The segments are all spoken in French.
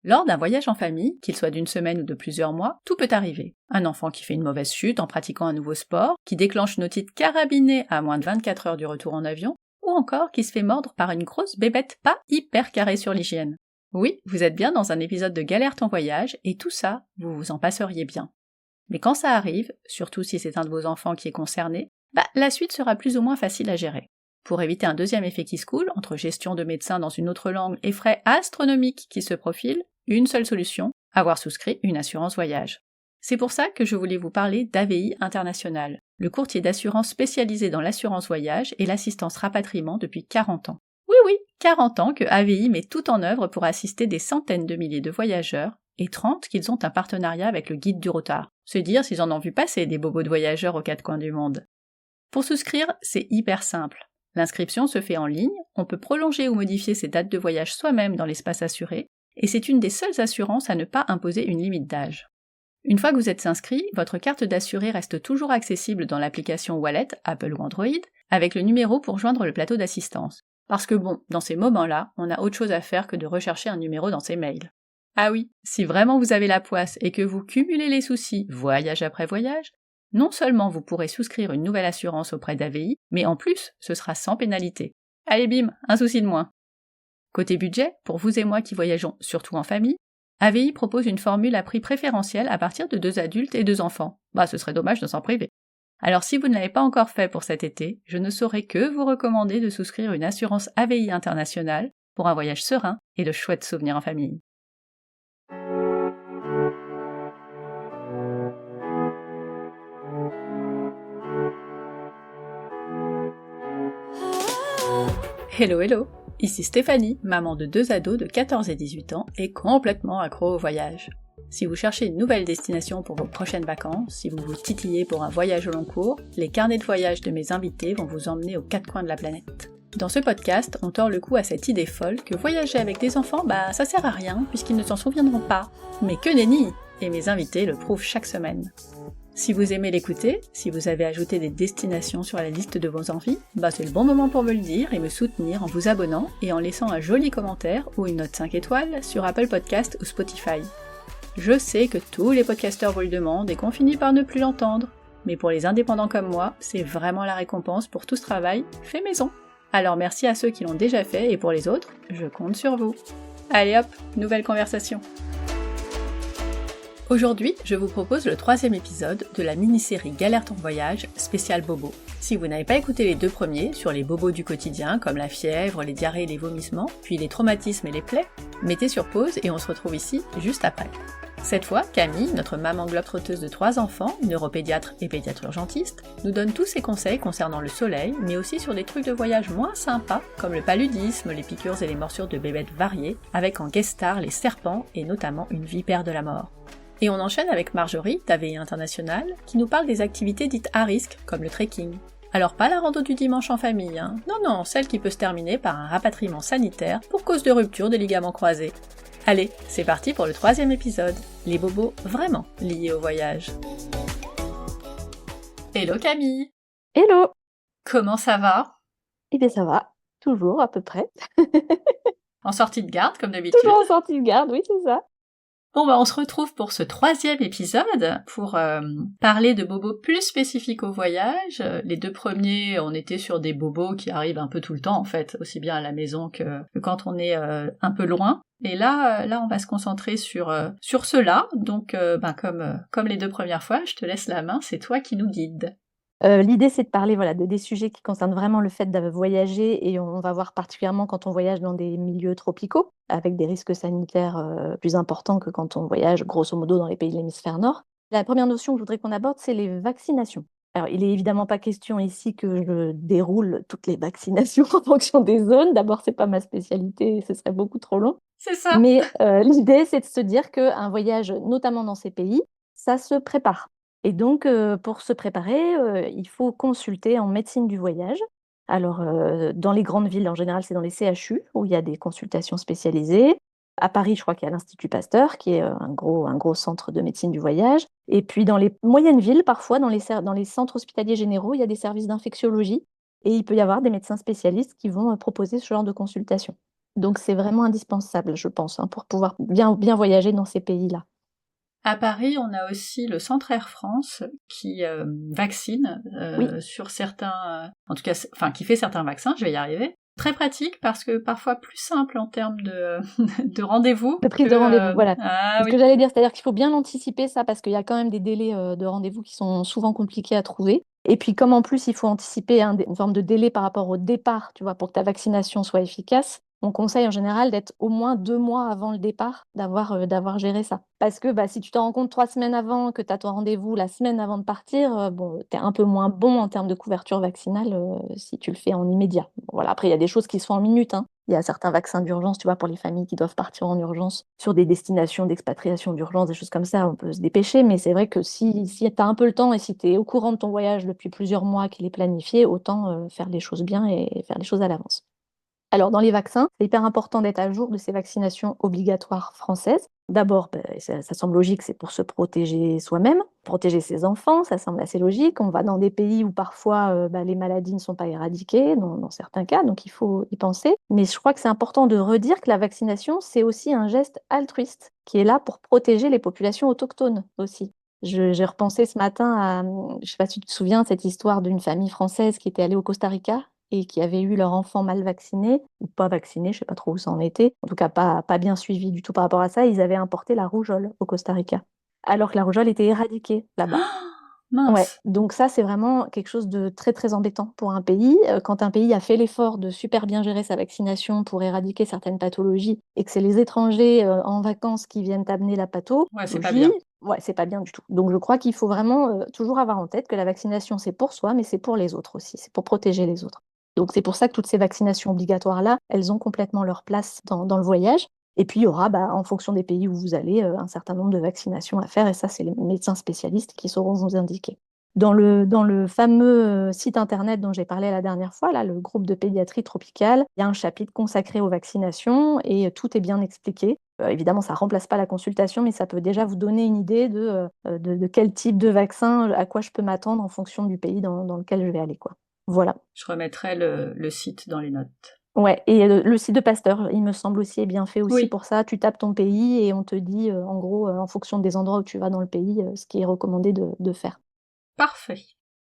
Lors d'un voyage en famille, qu'il soit d'une semaine ou de plusieurs mois, tout peut arriver. Un enfant qui fait une mauvaise chute en pratiquant un nouveau sport, qui déclenche une otite carabinée à moins de 24 heures du retour en avion, ou encore qui se fait mordre par une grosse bébête pas hyper carrée sur l'hygiène. Oui, vous êtes bien dans un épisode de Galère ton voyage, et tout ça, vous vous en passeriez bien. Mais quand ça arrive, surtout si c'est un de vos enfants qui est concerné, la suite sera plus ou moins facile à gérer. Pour éviter un deuxième effet qui se coule, entre gestion de médecin dans une autre langue et frais astronomiques qui se profilent, une seule solution, avoir souscrit une assurance voyage. C'est pour ça que je voulais vous parler d'AVI International, le courtier d'assurance spécialisé dans l'assurance voyage et l'assistance rapatriement depuis 40 ans. Oui, 40 ans que AVI met tout en œuvre pour assister des centaines de milliers de voyageurs et 30 qu'ils ont un partenariat avec le guide du retard. Se dire s'ils en ont vu passer des bobos de voyageurs aux quatre coins du monde. Pour souscrire, c'est hyper simple. L'inscription se fait en ligne, on peut prolonger ou modifier ses dates de voyage soi-même dans l'espace assuré, et c'est une des seules assurances à ne pas imposer une limite d'âge. Une fois que vous êtes inscrit, votre carte d'assuré reste toujours accessible dans l'application Wallet, Apple ou Android, avec le numéro pour joindre le plateau d'assistance. Parce que dans ces moments-là, on a autre chose à faire que de rechercher un numéro dans ses mails. Ah oui, si vraiment vous avez la poisse et que vous cumulez les soucis voyage après voyage, non seulement vous pourrez souscrire une nouvelle assurance auprès d'AVI, mais en plus, ce sera sans pénalité. Allez bim, un souci de moins. Côté budget, pour vous et moi qui voyageons surtout en famille, AVI propose une formule à prix préférentiel à partir de 2 adultes et 2 enfants. Ce serait dommage de s'en priver. Alors si vous ne l'avez pas encore fait pour cet été, je ne saurais que vous recommander de souscrire une assurance AVI internationale pour un voyage serein et de chouettes souvenirs en famille. Hello, ici Stéphanie, maman de 2 ados de 14 et 18 ans et complètement accro au voyage. Si vous cherchez une nouvelle destination pour vos prochaines vacances, si vous vous titillez pour un voyage au long cours, les carnets de voyage de mes invités vont vous emmener aux 4 coins de la planète. Dans ce podcast, on tord le cou à cette idée folle que voyager avec des enfants, ça sert à rien puisqu'ils ne s'en souviendront pas. Mais que nenni! Et mes invités le prouvent chaque semaine. Si vous aimez l'écouter, si vous avez ajouté des destinations sur la liste de vos envies, c'est le bon moment pour me le dire et me soutenir en vous abonnant et en laissant un joli commentaire ou une note 5 étoiles sur Apple Podcast ou Spotify. Je sais que tous les podcasteurs vous le demandent et qu'on finit par ne plus l'entendre, mais pour les indépendants comme moi, c'est vraiment la récompense pour tout ce travail fait maison. Alors merci à ceux qui l'ont déjà fait et pour les autres, je compte sur vous. Allez hop, nouvelle conversation. Aujourd'hui, je vous propose le 3e épisode de la mini-série Galère ton voyage, spécial bobo. Si vous n'avez pas écouté les 2 premiers, sur les bobos du quotidien, comme la fièvre, les diarrhées et les vomissements, puis les traumatismes et les plaies, mettez sur pause et on se retrouve ici juste après. Cette fois, Camille, notre maman globe-trotteuse de 3 enfants, neuropédiatre et pédiatre urgentiste, nous donne tous ses conseils concernant le soleil, mais aussi sur des trucs de voyage moins sympas, comme le paludisme, les piqûres et les morsures de bébêtes variées, avec en guest star les serpents et notamment une vipère de la mort. Et on enchaîne avec Marjorie, d'AVI International, qui nous parle des activités dites à risque, comme le trekking. Alors pas la rando du dimanche en famille, non, celle qui peut se terminer par un rapatriement sanitaire pour cause de rupture des ligaments croisés. Allez, c'est parti pour le 3e épisode, les bobos vraiment liés au voyage. Hello Camille! Hello! Comment ça va? Eh bien ça va, toujours à peu près. En sortie de garde comme d'habitude? Toujours en sortie de garde, oui c'est ça. On se retrouve pour ce 3e épisode pour parler de bobos plus spécifiques au voyage. Les 2 premiers, on était sur des bobos qui arrivent un peu tout le temps en fait, aussi bien à la maison que quand on est un peu loin. Et là, on va se concentrer sur cela. Donc, comme les 2 premières fois, je te laisse la main, c'est toi qui nous guides. L'idée c'est de parler de des sujets qui concernent vraiment le fait de voyager et on va voir particulièrement quand on voyage dans des milieux tropicaux avec des risques sanitaires plus importants que quand on voyage grosso modo dans les pays de l'hémisphère nord. La première notion que je voudrais qu'on aborde c'est les vaccinations. Alors il est évidemment pas question ici que je déroule toutes les vaccinations en fonction des zones, d'abord c'est pas ma spécialité, ce serait beaucoup trop long. C'est ça. Mais l'idée c'est de se dire qu'un voyage notamment dans ces pays, ça se prépare. Et donc, pour se préparer, il faut consulter en médecine du voyage. Alors, dans les grandes villes, en général, c'est dans les CHU où il y a des consultations spécialisées. À Paris, je crois qu'il y a l'Institut Pasteur, qui est un gros centre de médecine du voyage. Et puis, dans les moyennes villes, parfois, dans les centres hospitaliers généraux, il y a des services d'infectiologie. Et il peut y avoir des médecins spécialistes qui vont proposer ce genre de consultation. Donc c'est vraiment indispensable, je pense, hein, pour pouvoir bien voyager dans ces pays-là. À Paris, on a aussi le Centre Air France qui vaccine Oui, sur certains, en tout cas, enfin qui fait certains vaccins, je vais y arriver. Très pratique parce que parfois plus simple en termes de, de rendez-vous de prise que... de rendez-vous, voilà. Ah C'est ce que oui, j'allais dire, c'est-à-dire qu'il faut bien anticiper ça parce qu'il y a quand même des délais de rendez-vous qui sont souvent compliqués à trouver. Et puis comme en plus il faut anticiper une forme de délai par rapport au départ, tu vois, pour que ta vaccination soit efficace, on conseille en général d'être au moins 2 mois avant le départ, d'avoir géré ça. Parce que si tu t'en rends compte 3 semaines avant, que tu as ton rendez-vous la semaine avant de partir, bon, tu es un peu moins bon en termes de couverture vaccinale si tu le fais en immédiat. Bon, voilà. Après, il y a des choses qui se font en minutes, hein. Il y a certains vaccins d'urgence, tu vois, pour les familles qui doivent partir en urgence sur des destinations d'expatriation d'urgence, des choses comme ça, on peut se dépêcher. Mais c'est vrai que si tu as un peu le temps et si tu es au courant de ton voyage depuis plusieurs mois qu'il est planifié, autant faire les choses bien et faire les choses à l'avance. Alors, dans les vaccins, c'est hyper important d'être à jour de ces vaccinations obligatoires françaises. D'abord, ça semble logique, c'est pour se protéger soi-même, protéger ses enfants, ça semble assez logique. On va dans des pays où parfois les maladies ne sont pas éradiquées, dans certains cas, donc il faut y penser. Mais je crois que c'est important de redire que la vaccination, c'est aussi un geste altruiste qui est là pour protéger les populations autochtones aussi. J'ai repensé ce matin à, je ne sais pas si tu te souviens, cette histoire d'une famille française qui était allée au Costa Rica et qui avaient eu leur enfant mal vacciné, ou pas vacciné, je ne sais pas trop où ça en était, en tout cas pas bien suivi du tout par rapport à ça, ils avaient importé la rougeole au Costa Rica, alors que la rougeole était éradiquée là-bas. Ouais, mince. donc ça, c'est vraiment quelque chose de très, très embêtant pour un pays. Quand un pays a fait l'effort de super bien gérer sa vaccination pour éradiquer certaines pathologies et que c'est les étrangers en vacances qui viennent amener la Ouais, c'est pas pathologie, bien. ouais, c'est pas bien du tout. Donc je crois qu'il faut vraiment toujours avoir en tête que la vaccination, c'est pour soi, mais c'est pour les autres aussi, c'est pour protéger les autres. Donc c'est pour ça que toutes ces vaccinations obligatoires-là, elles ont complètement leur place dans le voyage. Et puis, il y aura, en fonction des pays où vous allez, un certain nombre de vaccinations à faire. Et ça, c'est les médecins spécialistes qui sauront vous indiquer. Dans le fameux site internet dont j'ai parlé la dernière fois, là, le groupe de pédiatrie tropicale, il y a un chapitre consacré aux vaccinations et tout est bien expliqué. Évidemment, ça ne remplace pas la consultation, mais ça peut déjà vous donner une idée de quel type de vaccin, à quoi je peux m'attendre en fonction du pays dans lequel je vais aller, quoi. Voilà. Je remettrai le site dans les notes. Ouais, et le site de Pasteur, il me semble aussi, est bien fait aussi Oui, pour ça. Tu tapes ton pays et on te dit, en gros, en fonction des endroits où tu vas dans le pays, ce qui est recommandé de faire. parfait.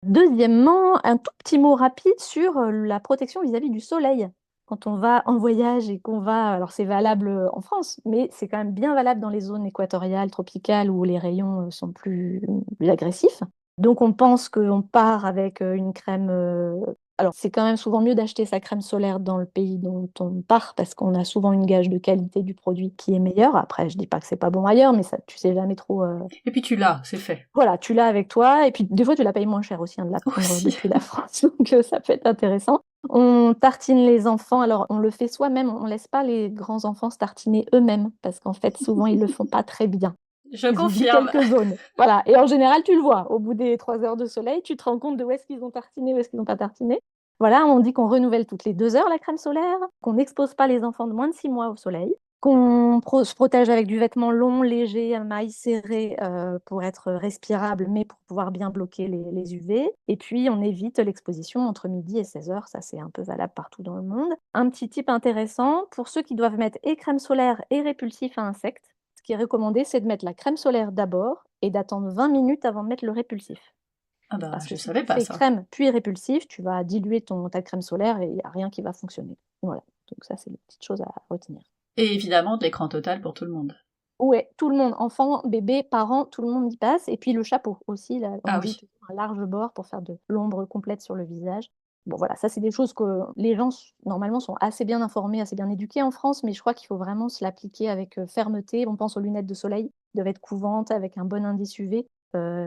Deuxièmement, un tout petit mot rapide sur la protection vis-à-vis du soleil. Quand on va en voyage et qu'on va, alors c'est valable en France, mais c'est quand même bien valable dans les zones équatoriales, tropicales, où les rayons sont plus agressifs. Donc on pense qu'on part avec une crème. Alors c'est quand même souvent mieux d'acheter sa crème solaire dans le pays dont on part parce qu'on a souvent une gage de qualité du produit qui est meilleure. Après, je dis pas que c'est pas bon ailleurs, mais ça, tu sais jamais trop. Et puis tu l'as, c'est fait. Voilà, tu l'as avec toi, et puis des fois tu la payes moins cher aussi, hein, de la prendre Aussi. depuis la France, donc ça peut être intéressant. On tartine les enfants, alors on le fait soi-même, on laisse pas les grands enfants se tartiner eux-mêmes, parce qu'en fait souvent ils le font pas très bien. Je Ils oublient confirme. quelques zones. Voilà, et en général tu le vois, au bout des 3 heures de soleil, tu te rends compte de où est-ce qu'ils ont tartiné, où est-ce qu'ils n'ont pas tartiné. Voilà, on dit qu'on renouvelle toutes les 2 heures la crème solaire, qu'on n'expose pas les enfants de moins de 6 mois au soleil, qu'on se protège avec du vêtement long, léger, à mailles serrées pour être respirable, mais pour pouvoir bien bloquer les UV. Et puis, on évite l'exposition entre midi et 16 heures. Ça, c'est un peu valable partout dans le monde. Un petit tip intéressant, pour ceux qui doivent mettre et crème solaire et répulsif à insectes, ce qui est recommandé, c'est de mettre la crème solaire d'abord et d'attendre 20 minutes avant de mettre le répulsif. Ah bah, Parce que je si savais tu pas fais ça. crème puis répulsif, tu vas diluer ta crème solaire et il n'y a rien qui va fonctionner. Voilà. Donc ça, c'est une petite chose à retenir. Et évidemment, de l'écran total pour tout le monde. Ouais, tout le monde, enfants, bébés, parents, tout le monde y passe. Et puis le chapeau aussi, là, on Ah dit oui. toujours un large bord pour faire de l'ombre complète sur le visage. Bon voilà, ça c'est des choses que les gens normalement sont assez bien informés, assez bien éduqués en France, mais je crois qu'il faut vraiment se l'appliquer avec fermeté. On pense aux lunettes de soleil, qui doivent être couvantes avec un bon indice UV.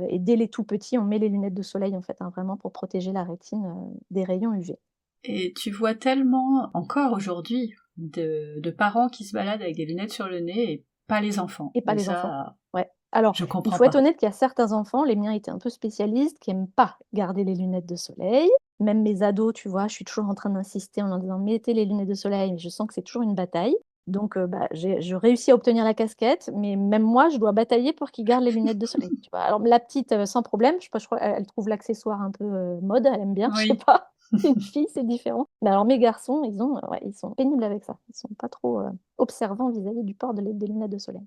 Et dès les tout petits, on met les lunettes de soleil en fait, hein, vraiment pour protéger la rétine des rayons UV. Et tu vois tellement, encore aujourd'hui, de parents qui se baladent avec des lunettes sur le nez et pas les enfants. Et pas Et les enfants. ça, Ouais. Alors, je il comprends faut être pas. honnête qu'il y a certains enfants, les miens étaient un peu spécialistes, qui n'aiment pas garder les lunettes de soleil. Même mes ados, tu vois, je suis toujours en train d'insister en leur disant mettez les lunettes de soleil, mais je sens que c'est toujours une bataille. Donc, je réussis à obtenir la casquette, mais même moi, je dois batailler pour qu'ils gardent les lunettes de soleil. Tu vois. Alors, la petite, sans problème, je crois qu'elle trouve l'accessoire un peu mode, elle aime bien, je sais Oui. pas. Une fille, c'est différent. Mais alors, mes garçons, ouais, ils sont pénibles avec ça. Ils sont pas trop observants vis-à-vis du port des lunettes de soleil.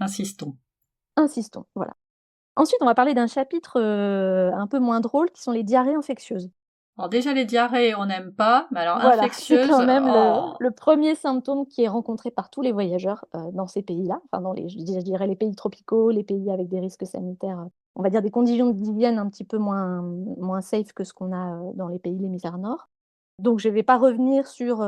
Insistons. Insistons, voilà. Ensuite, on va parler d'un chapitre un peu moins drôle, qui sont les diarrhées infectieuses. Alors déjà les diarrhées, on n'aime pas, mais alors Voilà, c'est infectieuses, quand même oh. le premier symptôme qui est rencontré par tous les voyageurs dans ces pays-là, enfin je dirais les pays tropicaux, les pays avec des risques sanitaires, on va dire des conditions d'hygiène un petit peu moins safe que ce qu'on a dans les pays de l'hémisphère nord. Donc je ne vais pas revenir sur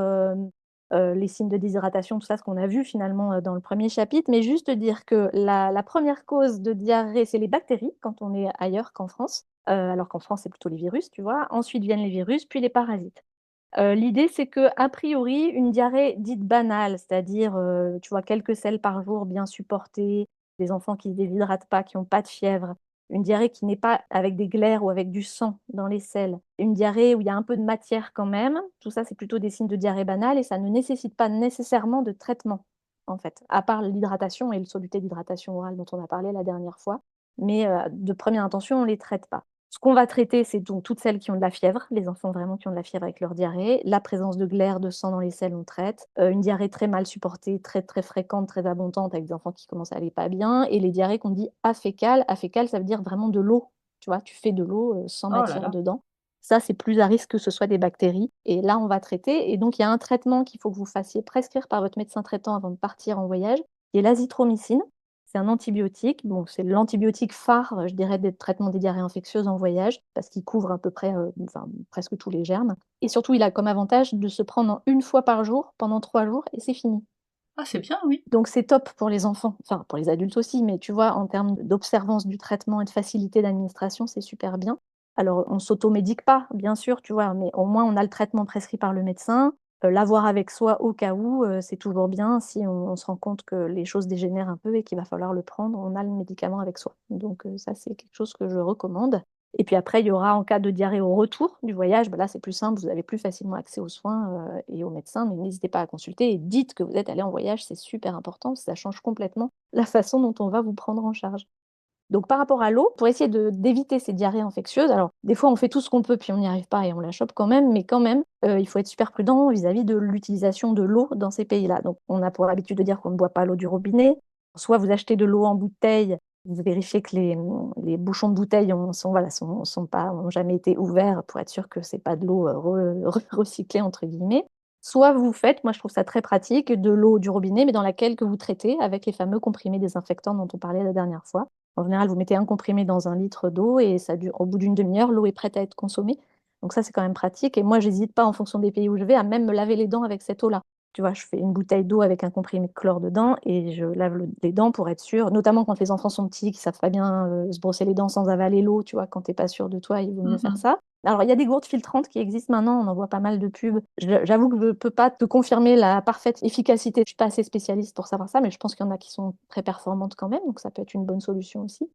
les signes de déshydratation, tout ça, ce qu'on a vu finalement dans le premier chapitre, mais juste dire que la première cause de diarrhée, c'est les bactéries quand on est ailleurs qu'en France, alors qu'en France, c'est plutôt les virus, tu vois. Ensuite viennent les virus, puis les parasites. L'idée, c'est que a priori, une diarrhée dite banale, c'est-à-dire, tu vois, quelques selles par jour bien supportées, des enfants qui ne se déshydratent pas, qui ont pas de fièvre, une diarrhée qui n'est pas avec des glaires ou avec du sang dans les selles, une diarrhée où il y a un peu de matière quand même, tout ça, c'est plutôt des signes de diarrhée banale et ça ne nécessite pas nécessairement de traitement, en fait, à part l'hydratation et le soluté d'hydratation orale dont on a parlé la dernière fois. Mais, de première intention, on les traite pas. Ce qu'on va traiter, c'est donc toutes celles qui ont de la fièvre, les enfants vraiment qui ont de la fièvre avec leur diarrhée, la présence de glaire, de sang dans les selles, on traite, une diarrhée très mal supportée, très, très fréquente, très abondante avec des enfants qui commencent à aller pas bien et les diarrhées qu'on dit afécales. Afécales, ça veut dire vraiment de l'eau, tu vois? Tu fais de l'eau, sans Oh là matière là. dedans. Ça, c'est plus à risque que ce soit des bactéries et là, on va traiter et donc il y a un traitement qu'il faut que vous fassiez prescrire par votre médecin traitant avant de partir en voyage, qui est l'azithromycine. C'est un antibiotique, bon, c'est l'antibiotique phare, je dirais, des traitements des diarrhées infectieuses en voyage, parce qu'il couvre à peu près, enfin, presque tous les germes et surtout, il a comme avantage de se prendre en 1 fois par jour pendant 3 jours et c'est fini. Ah c'est bien, oui. Donc c'est top pour les enfants, enfin pour les adultes aussi, mais tu vois, en termes d'observance du traitement et de facilité d'administration, c'est super bien. Alors on s'automédique pas, bien sûr, tu vois? Mais au moins on a le traitement prescrit par le médecin, l'avoir avec soi au cas où, c'est toujours bien si on se rend compte que les choses dégénèrent un peu et qu'il va falloir le prendre, on a le médicament avec soi. Donc ça, c'est quelque chose que je recommande et puis après, il y aura en cas de diarrhée au retour du voyage, bah là, c'est plus simple, vous avez plus facilement accès aux soins, et aux médecins, mais n'hésitez pas à consulter et dites que vous êtes allés en voyage, c'est super important, ça change complètement la façon dont on va vous prendre en charge. Donc par rapport à l'eau, pour essayer d'éviter ces diarrhées infectieuses, alors des fois on fait tout ce qu'on peut puis on n'y arrive pas et on la chope quand même, mais quand même, il faut être super prudent vis-à-vis de l'utilisation de l'eau dans ces pays-là. Donc on a pour habitude de dire qu'on ne boit pas l'eau du robinet, soit vous achetez de l'eau en bouteille, vous vérifiez que les bouchons de bouteille ont jamais été ouverts pour être sûr que c'est pas de l'eau, «recyclée» entre guillemets. Soit vous faites, moi je trouve ça très pratique, de l'eau du robinet, mais dans laquelle que vous traitez avec les fameux comprimés désinfectants dont on parlait la dernière fois. En général, vous mettez un comprimé dans un litre d'eau et ça dure au bout d'une demi-heure, l'eau est prête à être consommée. Donc ça, c'est quand même pratique et moi, j'hésite pas en fonction des pays où je vais à même me laver les dents avec cette eau-là. Tu vois, je fais une bouteille d'eau avec un comprimé de chlore dedans et je lave les dents pour être sûre, notamment quand les enfants sont petits, qui savent pas bien se brosser les dents sans avaler l'eau, tu vois, quand tu es pas sûr de toi, il vaut mieux faire Mmh. ça. Alors, il y a des gourdes filtrantes qui existent maintenant, on en voit pas mal de pubs. J'avoue que je peux pas te confirmer la parfaite efficacité, je suis pas assez spécialiste pour savoir ça, mais je pense qu'il y en a qui sont très performantes quand même, donc ça peut être une bonne solution aussi.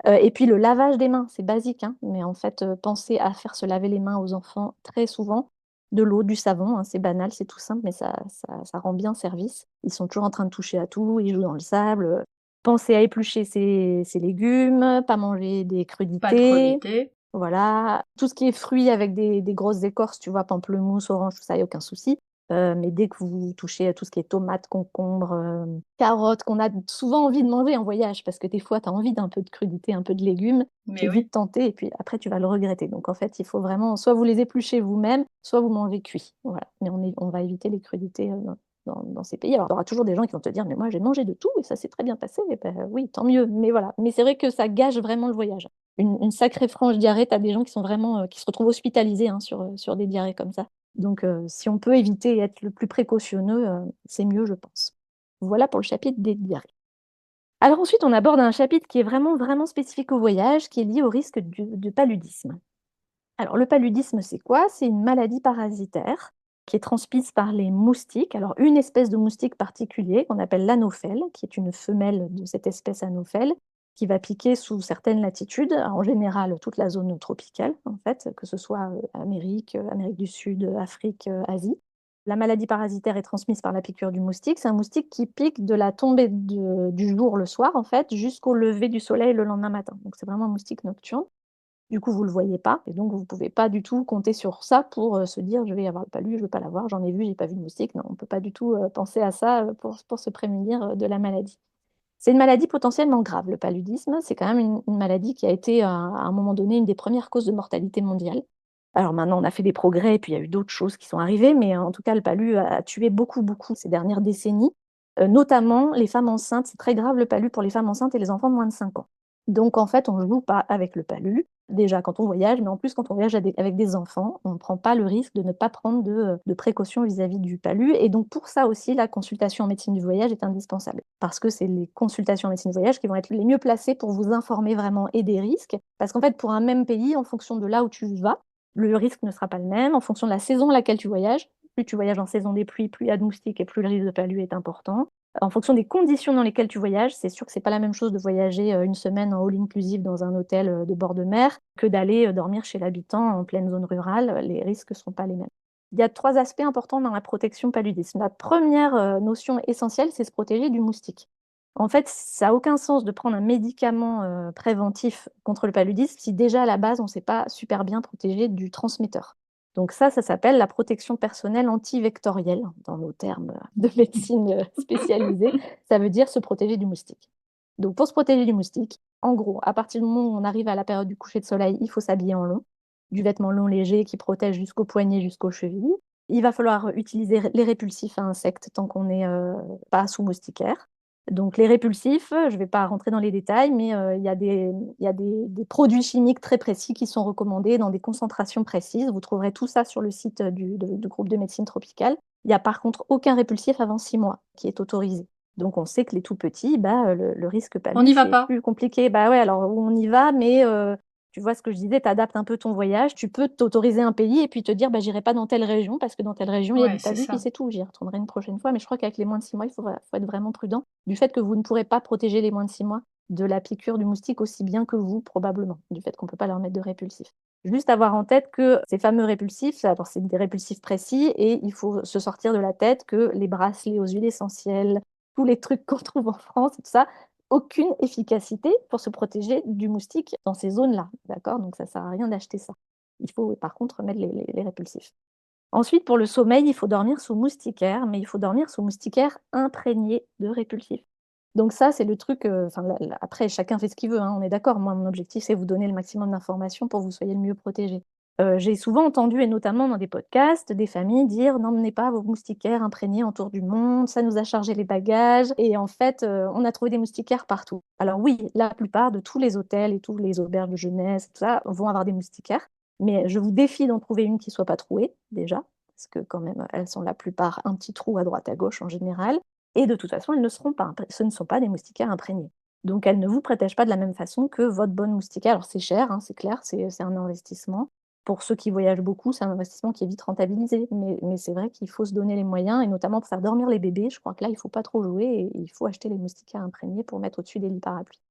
Et puis le lavage des mains, c'est basique, hein, mais en fait, pensez à faire se laver les mains aux enfants très souvent. De l'eau, du savon, hein, c'est banal, c'est tout simple, mais ça rend bien service. Ils sont toujours en train de toucher à tout, ils jouent dans le sable, pensez à éplucher ses légumes, pas manger des Pas de crudités, crudité. voilà. Tout ce qui est fruits avec des grosses écorces, tu vois, pamplemousse, orange, tout ça, il y a aucun souci. Mais dès que vous touchez à tout ce qui est tomates, concombres, carottes, qu'on a souvent envie de manger en voyage, parce que des fois, tu as envie d'un peu de crudité, un peu de légumes, Mais tu es oui. vite tenté et puis après tu vas le regretter. Donc en fait, il faut vraiment soit vous les épluchez vous-même, soit vous mangez cuit. Voilà. Mais on va éviter les crudités, dans ces pays. Alors, il y aura toujours des gens qui vont te dire: «Mais moi, j'ai mangé de tout et ça s'est très bien passé» et bah, oui, tant mieux. Mais voilà. Mais c'est vrai que ça gâche vraiment le voyage. Une sacrée franche diarrhée, tu as des gens qui sont vraiment, qui se retrouvent hospitalisés, hein, sur des diarrhées comme ça. Donc si on peut éviter et être le plus précautionneux, c'est mieux, je pense. Voilà pour le chapitre des diarrhées. Alors ensuite, on aborde un chapitre qui est vraiment, vraiment spécifique au voyage, qui est lié au risque du paludisme. Alors le paludisme, c'est quoi? C'est une maladie parasitaire qui est transmise par les moustiques. Alors une espèce de moustique particulier qu'on appelle l'anophèle, qui est une femelle de cette espèce anophèle, qui va piquer sous certaines latitudes, en général toute la zone tropicale en fait, que ce soit, Amérique, Amérique du Sud, Afrique, Asie. La maladie parasitaire est transmise par la piqûre du moustique. C'est un moustique qui pique de la tombée du jour le soir en fait, jusqu'au lever du soleil le lendemain matin. Donc c'est vraiment un moustique nocturne. Du coup, vous le voyez pas et donc vous pouvez pas du tout compter sur ça pour, se dire: «Je vais avoir le palu, je veux pas l'avoir, j'en ai vu, j'ai pas vu de moustique». Non, on peut pas du tout, penser à ça, pour se prémunir, de la maladie. C'est une maladie potentiellement grave, le paludisme. C'est quand même une maladie qui a été, à un moment donné, une des premières causes de mortalité mondiale. Alors maintenant, on a fait des progrès et puis il y a eu d'autres choses qui sont arrivées, mais en tout cas, le palu a tué beaucoup, beaucoup ces dernières décennies, notamment les femmes enceintes. C'est très grave le palu pour les femmes enceintes et les enfants de moins de 5 ans. Donc en fait, on ne joue pas avec le palu, déjà quand on voyage, mais en plus quand on voyage avec des enfants, on ne prend pas le risque de ne pas prendre de précautions vis-à-vis du palu et donc pour ça aussi, la consultation en médecine du voyage est indispensable. Parce que c'est les consultations en médecine du voyage qui vont être les mieux placées pour vous informer vraiment et des risques. Parce qu'en fait, pour un même pays, en fonction de là où tu vas, le risque ne sera pas le même. En fonction de la saison à laquelle tu voyages, plus tu voyages en saison des pluies, plus il y a de moustiques et plus le risque de palu est important. En fonction des conditions dans lesquelles tu voyages, c'est sûr que c'est pas la même chose de voyager, une semaine en all inclusive dans un hôtel, de bord de mer, que d'aller, dormir chez l'habitant en pleine zone rurale, les risques sont pas les mêmes. Il y a 3 aspects importants dans la protection paludisme. La première, notion essentielle, c'est se protéger du moustique. En fait, ça a aucun sens de prendre un médicament, préventif contre le paludisme si déjà à la base on s'est pas super bien protégé du transmetteur. Donc ça s'appelle la protection personnelle antivectorielle dans nos termes, de médecine, spécialisée. Ça veut dire se protéger du moustique. Donc pour se protéger du moustique, en gros, à partir du moment où on arrive à la période du coucher de soleil, il faut s'habiller en long, du vêtement long léger qui protège jusqu'aux poignets, jusqu'aux chevilles. Il va falloir utiliser les répulsifs à insectes tant qu'on n'est, pas sous moustiquaire. Donc les répulsifs, je ne vais pas rentrer dans les détails, mais il y a des produits chimiques très précis qui sont recommandés dans des concentrations précises. Vous trouverez tout ça sur le site, du groupe de médecine tropicale. Il y a par contre aucun répulsif avant 6 mois qui est autorisé. Donc on sait que les tout petits, bah, le risque On palu, n'y va c'est pas. plus compliqué. Bah, ouais, alors on y va, mais tu vois ce que je disais, tu adaptes un peu ton voyage. Tu peux t'autoriser un pays et puis te dire: «Bah, j'irai pas dans telle région parce que dans telle région, il y a Ouais, du c'est palu, puis ça. c'est tout. J'y retournerai une prochaine fois». Mais je crois qu'avec les moins de 6 mois, faut être vraiment prudent du fait que vous ne pourrez pas protéger les moins de 6 mois de la piqûre du moustique aussi bien que vous, probablement, du fait qu'on ne peut pas leur mettre de répulsif. Juste avoir en tête que ces fameux répulsifs, alors c'est des répulsifs précis et il faut se sortir de la tête que les bracelets aux huiles essentielles, tous les trucs qu'on trouve en France, tout ça, aucune efficacité pour se protéger du moustique dans ces zones-là, d'accord? Donc ça sert à rien d'acheter ça. Il faut par contre mettre les répulsifs. Ensuite, pour le sommeil, il faut dormir sous moustiquaire, mais il faut dormir sous moustiquaire imprégné de répulsif. Donc ça, c'est le truc, enfin la après chacun fait ce qu'il veut, hein, on est d'accord. Moi, mon objectif, c'est vous donner le maximum d'informations pour que vous soyez le mieux protégés. J'ai souvent entendu et notamment dans des podcasts, des familles dire: «N'emmenez pas vos moustiquaires imprégnés en tour du monde, ça nous a chargé les bagages» et en fait, on a trouvé des moustiquaires partout. Alors oui, la plupart de tous les hôtels et tous les auberges de jeunesse, tout ça, vont avoir des moustiquaires, mais je vous défie d'en trouver une qui soit pas trouée, déjà, parce que quand même, elles sont la plupart un petit trou à droite à gauche en général et de toute façon, elles ne seront pas ce ne sont pas des moustiquaires imprégnés. Donc elles ne vous protègent pas de la même façon que votre bonne moustiquaire. Alors c'est cher, hein, c'est clair, c'est un investissement. Pour ceux qui voyagent beaucoup, c'est un investissement qui est vite rentabilisé, mais c'est vrai qu'il faut se donner les moyens et notamment pour faire dormir les bébés, je crois que là, il faut pas trop jouer et il faut acheter les moustiquaires imprégnés pour mettre au-dessus des lits parapluies.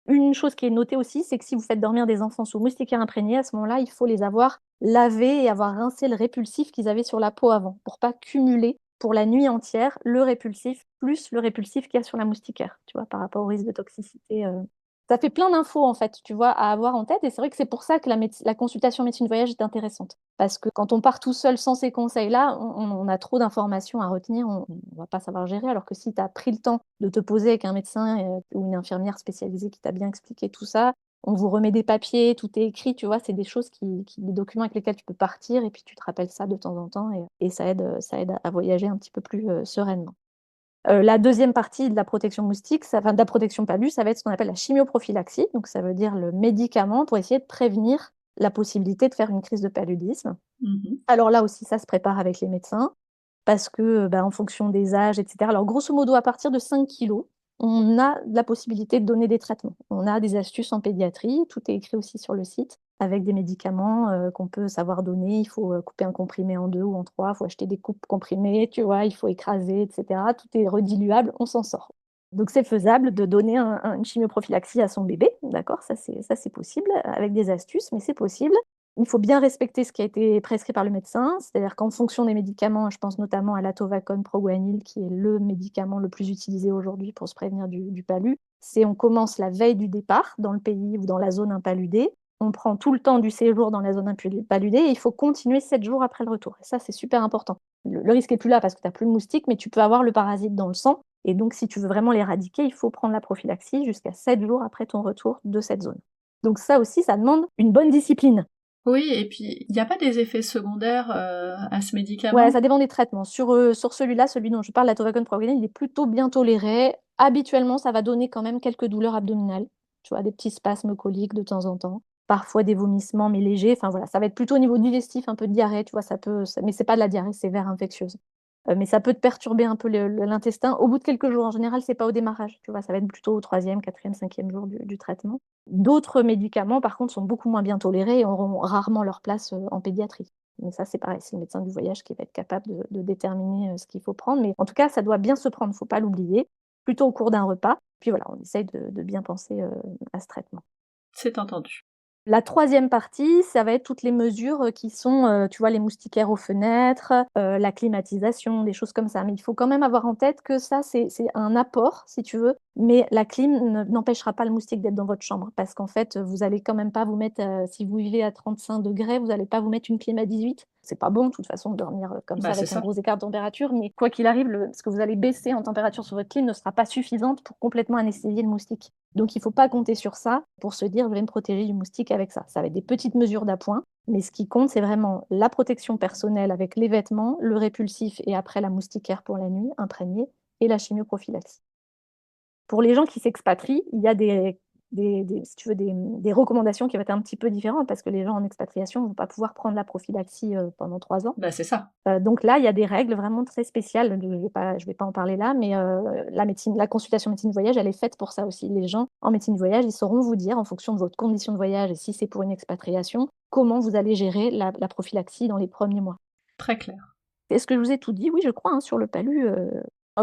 Une chose qui est notée aussi, c'est que si vous faites dormir des enfants sous moustiquaires imprégnés, à ce moment-là, il faut les avoir lavés et avoir rincé le répulsif qu'ils avaient sur la peau avant, pour pas cumuler pour la nuit entière le répulsif plus le répulsif qu'il y a sur la moustiquaire, tu vois? Par rapport au risque de toxicité, ça fait plein d'infos, en fait, tu vois, à avoir en tête et c'est vrai que c'est pour ça que la consultation médecine voyage est intéressante. Parce que quand on part tout seul sans ces conseils-là, on a trop d'informations à retenir, on va pas savoir gérer. Alors que si tu as pris le temps de te poser avec un médecin, ou une infirmière spécialisée qui t'a bien expliqué tout ça, on vous remet des papiers, tout est écrit, tu vois? C'est des choses des documents avec lesquels tu peux partir et puis tu te rappelles ça de temps en temps et ça aide à voyager un petit peu plus, sereinement. La deuxième partie de la protection moustique, de la protection palu, ça va être ce qu'on appelle la chimioprophylaxie. Donc ça veut dire le médicament pour essayer de prévenir la possibilité de faire une crise de paludisme. Mmh. Alors là aussi, ça se prépare avec les médecins parce que, bah, en fonction des âges et cetera. Alors grosso modo, à partir de 5 kilos, on a la possibilité de donner des traitements. On a des astuces en pédiatrie, tout est écrit aussi sur le site, avec des médicaments, qu'on peut savoir donner. Il faut, couper un comprimé en 2 ou en 3. Il faut acheter des coupes comprimées, tu vois? Il faut écraser et cetera. Tout est rediluable, on s'en sort. Donc c'est faisable de donner une chimioprophylaxie à son bébé, d'accord? Ça c'est possible, avec des astuces, mais c'est possible. Il faut bien respecter ce qui a été prescrit par le médecin, c'est-à-dire qu'en fonction des médicaments, je pense notamment à l'Atovacone Proguanil qui est le médicament le plus utilisé aujourd'hui pour se prévenir du palu, c'est on commence la veille du départ dans le pays ou dans la zone impaludée on prend tout le temps du séjour dans la zone impaludée et il faut continuer 7 jours après le retour. Et ça, c'est super important. Le risque est plus là parce que tu as plus de moustiques, mais tu peux avoir le parasite dans le sang. Et donc, si tu veux vraiment l'éradiquer, il faut prendre la prophylaxie jusqu'à 7 jours après ton retour de cette zone. Donc ça aussi, ça demande une bonne discipline. Oui, et puis il n'y a pas des effets secondaires à ce Ouais, médicament? ça dépend des traitements. Sur celui-là, celui dont je parle, la Tovacone Proguanil, il est plutôt bien toléré. Habituellement, ça va donner quand même quelques douleurs abdominales. Tu vois, des petits spasmes coliques de temps en temps. Parfois des vomissements, mais légers. Enfin voilà, ça va être plutôt au niveau digestif, un peu de diarrhée, tu vois, mais c'est pas de la diarrhée sévère infectieuse. Mais ça peut te perturber un peu l'intestin. Au bout de quelques jours, en général, c'est pas au démarrage. Tu vois, ça va être plutôt au troisième, quatrième, cinquième jour du traitement. D'autres médicaments, par contre, sont beaucoup moins bien tolérés et auront rarement leur place en pédiatrie. Mais ça, c'est pareil, c'est le médecin du voyage qui va être capable de déterminer ce qu'il faut prendre. Mais en tout cas, ça doit bien se prendre, il ne faut pas l'oublier, plutôt au cours d'un repas. Puis voilà, on essaye de bien penser à ce traitement. C'est entendu. La troisième partie, ça va être toutes les mesures qui sont, tu vois, les moustiquaires aux fenêtres, la climatisation, des choses comme ça. Mais il faut quand même avoir en tête que ça, c'est un apport, si tu veux, mais la clim n'empêchera pas le moustique d'être dans votre chambre, parce qu'en fait, vous allez quand même pas vous mettre, si vous vivez à 35 degrés, vous n'allez pas vous mettre une clim à 18. C'est pas bon, de toute façon, de dormir comme ça Bah, c'est avec un ça. gros écart de température, mais quoi qu'il arrive, ce que vous allez baisser en température sur votre clim ne sera pas suffisante pour complètement anesthésier le moustique. Donc, il ne faut pas compter sur ça pour se dire, je vais me protéger du moustique avec ça. Ça va être des petites mesures d'appoint, mais ce qui compte, c'est vraiment la protection personnelle avec les vêtements, le répulsif et après la moustiquaire pour la nuit, imprégnée, et la chimioprophylaxie. Pour les gens qui s'expatrient, il y a si tu veux, des recommandations qui vont être un petit peu différentes parce que les gens en expatriation ne vont pas pouvoir prendre la prophylaxie pendant 3 ans. Bah, c'est ça. Donc là, il y a des règles vraiment très spéciales. Je vais pas en parler là, mais la consultation médecine du voyage, elle est faite pour ça aussi. Les gens en médecine du voyage, ils sauront vous dire, en fonction de votre condition de voyage et si c'est pour une expatriation, comment vous allez gérer la prophylaxie dans les premiers mois. Très clair. Est-ce que je vous ai tout dit? Oui, je crois, hein, sur le palu.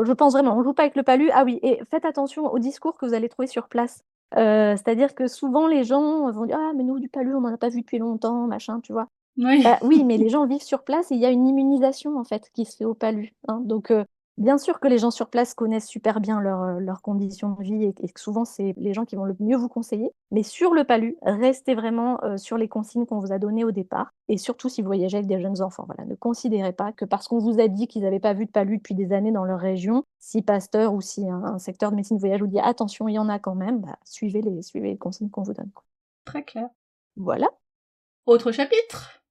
Je pense vraiment, on ne joue pas avec le palu. Ah oui, et faites attention au discours que vous allez trouver sur place. C'est-à-dire que souvent, les gens vont dire: «Ah, mais nous, du palu, on n'en a pas vu depuis longtemps, machin», tu vois. Oui. Bah, oui, mais les gens vivent sur place et il y a une immunisation, en fait, qui se fait au palu, hein. Donc, bien sûr que les gens sur place connaissent super bien leurs conditions de vie et que souvent, c'est les gens qui vont le mieux vous conseiller. Mais sur le palu, restez vraiment, sur les consignes qu'on vous a données au départ et surtout si vous voyagez avec des jeunes enfants. Voilà, ne considérez pas que parce qu'on vous a dit qu'ils n'avaient pas vu de palu depuis des années dans leur région, si Pasteur ou si un secteur de médecine du voyage vous dit: «Attention, il y en a quand même», bah, suivez les consignes qu'on vous donne, quoi. Très clair. Voilà. Autre chapitre?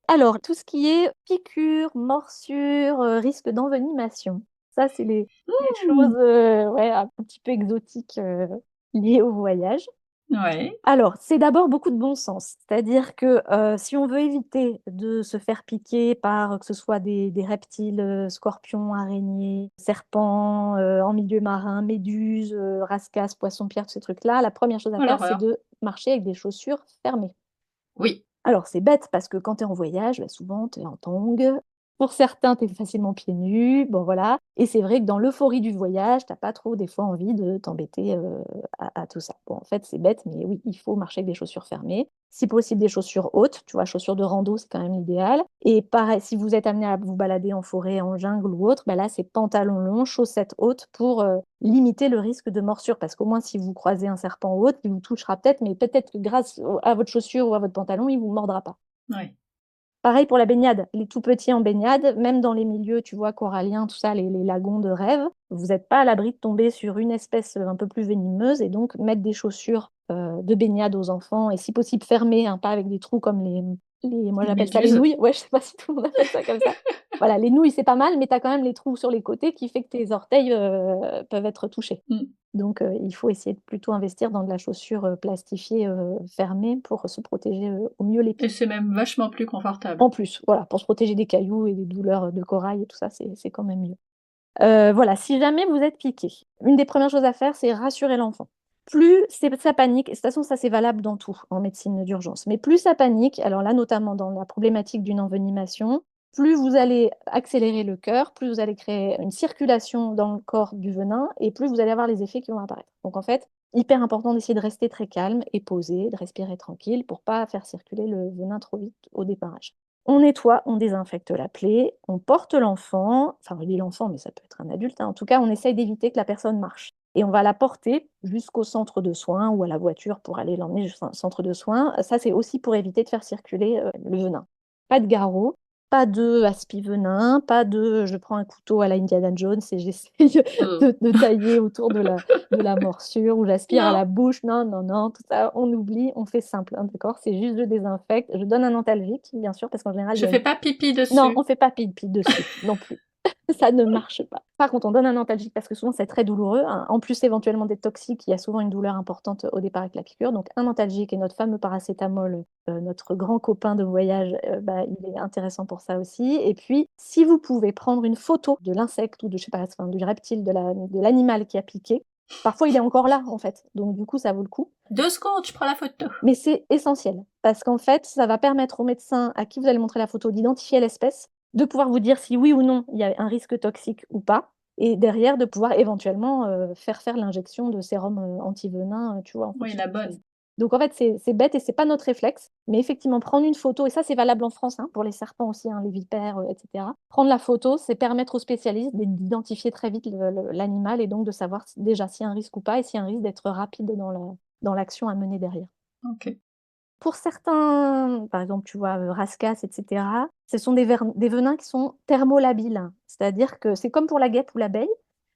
Alors, tout ce qui est piqûres, morsures, risque d'envenimation. Ça, c'est les choses, Mmh. ouais, un petit peu exotiques, liées au voyage. Ouais. Alors, c'est d'abord beaucoup de bon sens. C'est-à-dire que, si on veut éviter de se faire piquer par, que ce soit des reptiles, scorpions, araignées, serpents, en milieu marin, méduses, rascasses, poissons-pierres, tous ces trucs-là, la première chose à Oh faire, c'est l'horreur. de marcher avec des chaussures fermées. Oui. Alors c'est bête parce que quand tu es en voyage, bah, souvent tu es en tongs. Pour certains, tu es facilement pieds nus, bon voilà. Et c'est vrai que dans l'euphorie du voyage, tu as pas trop des fois envie de t'embêter, à tout ça. Bon, en fait, c'est bête, mais oui, il faut marcher avec des chaussures fermées. Si possible, des chaussures hautes, tu vois? Chaussures de rando, c'est quand même l'idéal. Et pareil, si vous êtes amené à vous balader en forêt, en jungle ou autre, bah là, c'est pantalon long, chaussettes hautes pour, limiter le risque de morsure. Parce qu'au moins, si vous croisez un serpent ou autre, il vous touchera peut-être, mais peut-être que grâce à votre chaussure ou à votre pantalon, il vous mordra pas. Oui. Pareil pour la baignade, les tout petits en baignade, même dans les milieux, tu vois, coralliens, tout ça, les lagons de rêve, vous n'êtes pas à l'abri de tomber sur une espèce un peu plus venimeuse et donc mettre des chaussures de baignade aux enfants et si possible fermées, hein, pas avec des trous comme moi Les j'appelle ça les méduses. nouilles, ouais, je sais pas si tout le monde appelle ça comme ça. Voilà, les nouilles c'est pas mal, mais tu as quand même les trous sur les côtés qui fait que tes orteils peuvent être touchés. Mmh. Donc, il faut essayer de plutôt investir dans de la chaussure plastifiée fermée pour se protéger au mieux les Et pieds. c'est même vachement plus confortable. En plus, voilà, pour se protéger des cailloux et des douleurs de corail et tout ça, c'est quand même mieux. Voilà, si jamais vous êtes piqué, une des premières choses à faire, c'est rassurer l'enfant. Plus ça panique, et de toute façon, ça c'est valable dans tout en médecine d'urgence, mais plus ça panique, alors là, notamment dans la problématique d'une envenimation, plus vous allez accélérer le cœur, plus vous allez créer une circulation dans le corps du venin et plus vous allez avoir les effets qui vont apparaître. Donc en fait, hyper important d'essayer de rester très calme et posé, de respirer tranquille pour pas faire circuler le venin trop vite au départage. On nettoie, on désinfecte la plaie, on porte l'enfant, enfin je dis l'enfant, mais ça peut être un adulte, hein. En tout cas, on essaye d'éviter que la personne marche. et on va la porter jusqu'au centre de soins ou à la voiture pour aller l'emmener jusqu'au centre de soins. Ça, c'est aussi pour éviter de faire circuler le venin. Pas de garrot, pas de aspi-venin, pas de je prends un couteau à la Indiana Jones et j'essaye Euh, de tailler autour de la morsure ou j'aspire à Non, la bouche. Non, non, non, tout ça, on oublie, on fait simple, hein, d'accord? C'est juste je désinfecte. Je donne un antalgique, bien sûr, parce qu'en général, je fais pas pipi non, on dessus. fait pas pipi dessus non plus. Ça ne marche pas. Par contre, on donne un antalgique parce que souvent c'est très douloureux, hein. En plus, éventuellement des toxiques, il y a souvent une douleur importante au départ avec la piqûre. Donc, un antalgique et notre fameux paracétamol, notre grand copain de voyage, bah, il est intéressant pour ça aussi. Et puis, si vous pouvez prendre une photo de l'insecte ou de, je sais pas, enfin, du reptile, de l'animal qui a piqué, parfois il est encore là en fait. Donc, du coup, ça vaut le coup. 2 secondes, je prends la photo. Mais c'est essentiel parce qu'en fait, ça va permettre au médecin à qui vous allez montrer la photo d'identifier l'espèce, de pouvoir vous dire si oui ou non il y a un risque toxique ou pas, et derrière de pouvoir éventuellement faire l'injection de sérum anti-venin, tu vois, en Oui, fonction la du choix. bonne. Donc en fait, c'est bête et c'est pas notre réflexe, mais effectivement, prendre une photo, et ça c'est valable en France, hein, pour les serpents aussi, hein, les vipères, etc. Prendre la photo, c'est permettre aux spécialistes d'identifier très vite l'animal et donc de savoir déjà s'il y a un risque ou pas et s'il y a un risque d'être rapide dans l'action à mener derrière. Ok. Pour certains, par exemple, tu vois, rascas, et cetera, ce sont des venins qui sont thermolabiles. C'est-à-dire que c'est comme pour la guêpe ou l'abeille,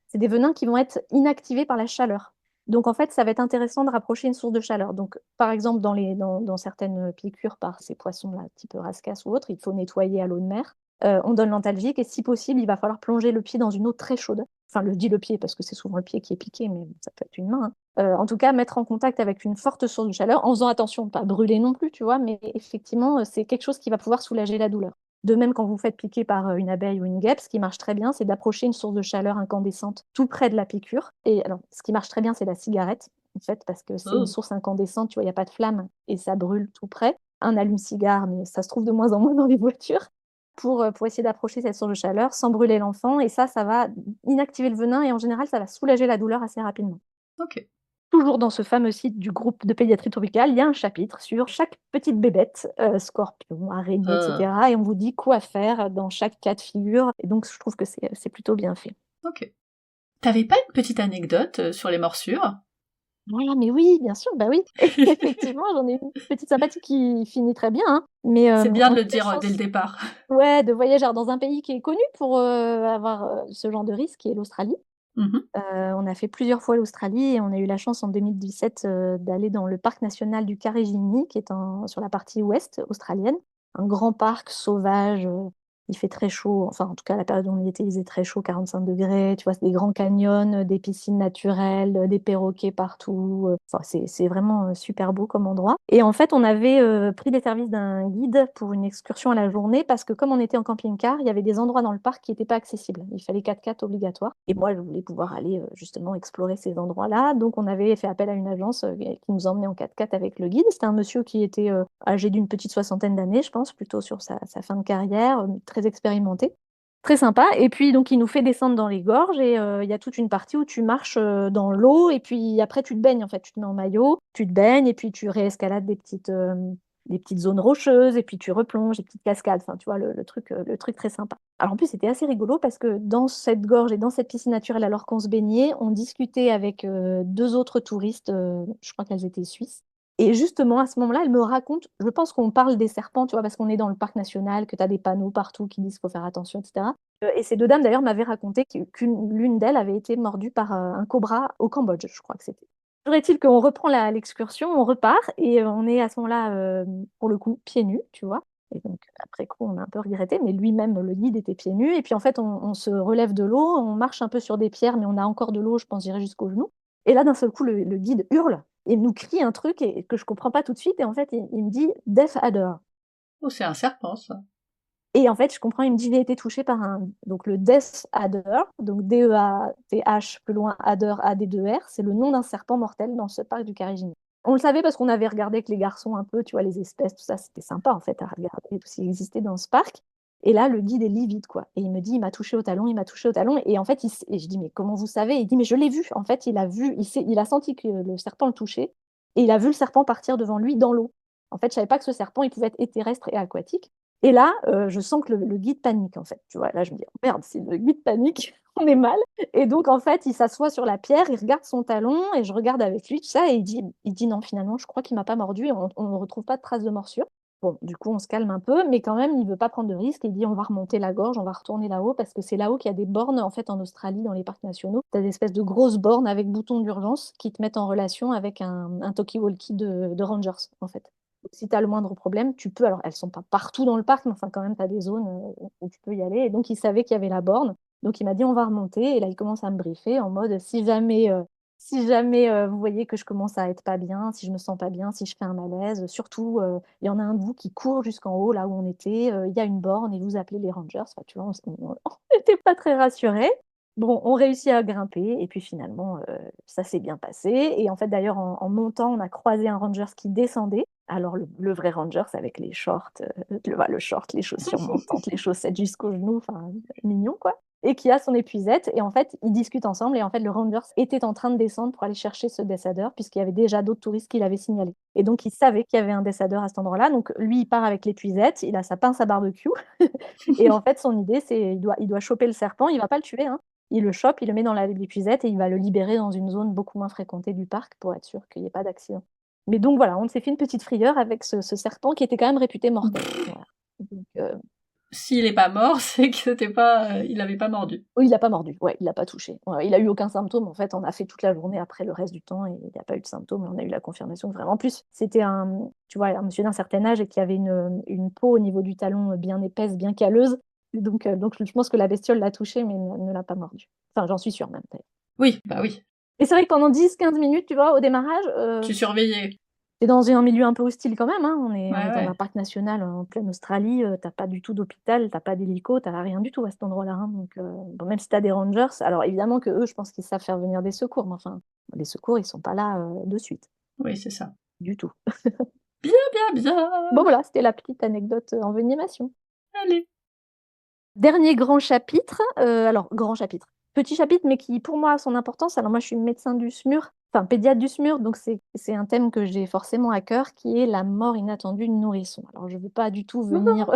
c'est des venins qui vont être inactivés par la chaleur. Donc, en fait, ça va être intéressant de rapprocher une source de chaleur. Donc, par exemple, dans certaines piqûres par ces poissons-là, type rascas ou autre, il faut nettoyer à l'eau de mer. On donne l'antalgique et si possible, il va falloir plonger le pied dans une eau très chaude. Enfin, je dis le pied parce que c'est souvent le pied qui est piqué, mais ça peut être une main, hein. En tout cas, mettre en contact avec une forte source de chaleur, en faisant attention de ne pas brûler non plus, tu vois, mais effectivement, c'est quelque chose qui va pouvoir soulager la douleur. De même, quand vous faites piquer par une abeille ou une guêpe, ce qui marche très bien, c'est d'approcher une source de chaleur incandescente tout près de la piqûre. Et alors, ce qui marche très bien, c'est la cigarette, en fait, parce que c'est une Oh. source incandescente, tu vois, il n'y a pas de flamme et ça brûle tout près. Un allume-cigare, mais ça se trouve de moins en moins dans les voitures, pour essayer d'approcher cette source de chaleur sans brûler l'enfant. Et ça va inactiver le venin et en général, ça va soulager la douleur assez rapidement. Ok. Toujours dans ce fameux site du groupe de pédiatrie tropicale, il y a un chapitre sur chaque petite bébête, scorpion, araignée, et Euh, cetera, et on vous dit quoi faire dans chaque cas de figure et donc je trouve que c'est plutôt bien fait. ok. T'avais pas une petite anecdote sur les morsures? Voilà, mais oui, bien sûr, bah oui. Effectivement, j'en ai une petite sympathique qui finit très bien, hein, mais C'est bien on de a le eu la dire dès le chance, départ. ouais, de voyager alors dans un pays qui est connu pour, avoir, ce genre de risque, qui est l'Australie. Mhm. On a fait plusieurs fois l'Australie et on a eu la chance en 2017 d'aller dans le parc national du Karijini, qui est sur la partie ouest australienne. Un grand parc sauvage, il fait très chaud, enfin en tout cas la période où on y était, il faisait très chaud, 45 degrés, tu vois, c'est des grands canyons, des piscines naturelles, des perroquets partout. Enfin, c'est vraiment super beau comme endroit. Et en fait, on avait pris les services d'un guide pour une excursion à la journée parce que comme on était en camping-car, il y avait des endroits dans le parc qui n'étaient pas accessibles. Il fallait 4x4 obligatoire. Et moi, je voulais pouvoir aller justement explorer ces endroits-là. Donc, on avait fait appel à une agence qui nous emmenait en 4x4 avec le guide. C'était un monsieur qui était âgé d'une petite soixantaine d'années, je pense, plutôt sur sa fin de carrière, très expérimenté. Très sympa. Et puis, donc, il nous fait descendre dans les gorges et il y a toute une partie où tu marches dans l'eau et puis après, tu te baignes, en fait. Tu te mets en maillot, tu te baignes et puis tu réescalades des petites zones rocheuses et puis tu replonges, des petites cascades. Enfin, tu vois, le truc très sympa. Alors, en plus, c'était assez rigolo parce que dans cette gorge et dans cette piscine naturelle, alors qu'on se baignait, on discutait avec deux autres touristes, je crois qu'elles étaient suisses. Et justement, à ce moment-là, elle me raconte, je pense qu'on parle des serpents, tu vois, parce qu'on est dans le parc national, que tu as des panneaux partout qui disent qu'il faut faire attention, etc. Et ces deux dames, d'ailleurs, m'avaient raconté l'une d'elles avait été mordue par un cobra au Cambodge, je crois que c'était. Toujours est-il qu'on reprend l'excursion, on repart, et on est à ce moment-là, pour le coup, pieds nus, tu vois. Et donc, après coup, on a un peu regretté, mais lui-même, le guide, était pieds nus. Et puis, en fait, on se relève de l'eau, on marche un peu sur des pierres, mais on a encore de l'eau, je pense, j'irai jusqu'aux genoux. Et là, d'un seul coup, le guide hurle et nous crie un truc que je comprends pas tout de suite. Et en fait, il me dit Death Adder. Oh, c'est un serpent, ça. Et en fait, je comprends, il me dit, j'ai été touché par donc le Death Adder, donc D-E-A-T-H, plus loin, Adder, A-D-2-R, c'est le nom d'un serpent mortel dans ce parc du Carigini. On le savait parce qu'on avait regardé avec les garçons un peu, tu vois, les espèces, tout ça, c'était sympa en fait à regarder tout ce qui existait dans ce parc. Et là, le guide est livide, quoi. Et il me dit, il m'a touché au talon, il m'a touché au talon. Et en fait, et je dis, mais comment vous savez? Il dit, mais je l'ai vu. En fait, il a vu, il a senti que le serpent le touchait. Et il a vu le serpent partir devant lui dans l'eau. En fait, je savais pas que ce serpent, il pouvait être terrestre et aquatique. Et là, je sens que le guide panique, en fait. Tu vois, là, je me dis, oh, merde, si le guide panique, on est mal. Et donc, en fait, il s'assoit sur la pierre, il regarde son talon et je regarde avec lui, tout ça, et il dit: «Non, finalement, je crois qu'il m'a pas mordu et on ne retrouve pas de traces de morsure». Bon, du coup, on se calme un peu, mais quand même, il veut pas prendre de risque et il dit: «On va remonter la gorge, on va retourner là-haut», parce que c'est là-haut qu'il y a des bornes, en fait, en Australie, dans les parcs nationaux. Tu as des espèces de grosses bornes avec boutons d'urgence qui te mettent en relation avec un talkie-walkie de rangers, en fait. Donc si tu as le moindre problème, tu peux, alors elles sont pas partout dans le parc, mais enfin, quand même, tu as des zones, où tu peux y aller, et donc il savait qu'il y avait la borne. Donc il m'a dit: «On va remonter», et là, il commence à me briefer en mode: si jamais, vous voyez que je commence à être pas bien, si je me sens pas bien, si je fais un malaise, surtout, il y en a un de vous qui court jusqu'en haut, là où on était, il y a une borne et vous appelez les rangers». Enfin, tu vois, on était pas très rassurés. Bon, on réussit à grimper et puis finalement, ça s'est bien passé, et en fait, d'ailleurs, en montant, on a croisé un ranger qui descendait. Alors le vrai ranger, c'est avec les shorts, le short, les chaussures montantes, les chaussettes jusqu'aux genoux, enfin, mignon, quoi, et qui a son épuisette, et en fait, ils discutent ensemble, et en fait, le ranger était en train de descendre pour aller chercher ce descendeur puisqu'il y avait déjà d'autres touristes qui l'avaient signalé, et donc il savait qu'il y avait un descendeur à cet endroit-là, donc lui, il part avec l'épuisette, il a sa pince à barbecue et en fait, son idée, c'est il doit choper le serpent, il va pas le tuer, hein. Il le chope, il le met dans l'épuisette et il va le libérer dans une zone beaucoup moins fréquentée du parc pour être sûr qu'il y ait pas d'accident. Mais donc voilà, on s'est fait une petite frayeur avec ce serpent qui était quand même réputé mortel. Voilà. Donc, S'il est pas mort, c'est que c'était pas, il avait pas mordu. oui, il l'a pas mordu, ouais, il l'a pas touché. Ouais, il a eu aucun symptôme, en fait, on a fait toute la journée après le reste du temps et il y a pas eu de symptômes, et on a eu la confirmation que vraiment, en plus, c'était tu vois, un monsieur d'un certain âge et qui avait une peau au niveau du talon, bien épaisse, bien calleuse. Donc je pense que la bestiole l'a touché mais ne l'a pas mordu. Enfin, j'en suis sûre même, d'ailleurs. Oui, bah oui. Et c'est vrai que pendant 10-15 minutes, tu vois, au démarrage, Tu surveillais. tu dans un milieu un peu hostile quand même, hein. On est Ouais, on est dans un ouais. parc national en pleine Australie, tu pas du tout d'hôpital, tu pas d'hélico, tu rien du tout à cet endroit-là, hein, donc bon, même si tu as des rangers, alors évidemment qu'eux, je pense qu'ils savent faire venir des secours, mais enfin, les secours, ils sont pas là, de suite, Oui, c'est ça. du tout. Bien, bien, Bon bien! voilà, c'était la petite anecdote, envenimation. Allez. Dernier grand chapitre, alors grand chapitre, petit chapitre, mais qui pour moi a son importance. Alors moi, je suis médecin du SMUR, enfin pédiatre du SMUR, donc c'est un thème que j'ai forcément à cœur, qui est la mort inattendue de nourrissons. Alors je ne veux pas du tout venir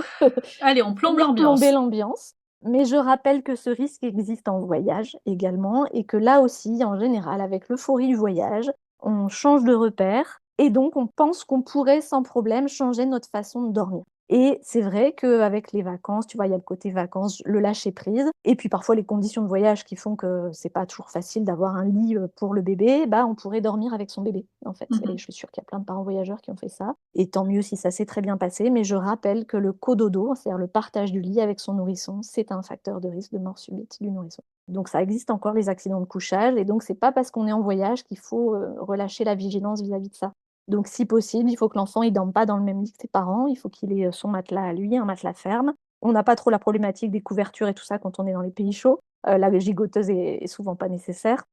Allez, on plombe venir plomber l'ambiance. l'ambiance, mais je rappelle que ce risque existe en voyage également, et que là aussi, en général, avec l'euphorie du voyage, on change de repère et donc on pense qu'on pourrait sans problème changer notre façon de dormir. Et c'est vrai qu'avec les vacances, tu vois, il y a le côté vacances, le lâcher prise, et puis parfois les conditions de voyage qui font que c'est pas toujours facile d'avoir un lit pour le bébé, bah on pourrait dormir avec son bébé, en fait. Et Mhm. je suis sûre qu'il y a plein de parents voyageurs qui ont fait ça. Et tant mieux si ça s'est très bien passé, mais je rappelle que le cododo, c'est-à-dire le partage du lit avec son nourrisson, c'est un facteur de risque de mort subite du nourrisson. Donc ça existe encore, les accidents de couchage, et donc c'est pas parce qu'on est en voyage qu'il faut relâcher la vigilance vis-à-vis de ça. Donc si possible, il faut que l'enfant ne dorme pas dans le même lit que ses parents, il faut qu'il ait son matelas à lui, un matelas ferme. On n'a pas trop la problématique des couvertures et tout ça quand on est dans les pays chauds. La gigoteuse est souvent pas nécessaire.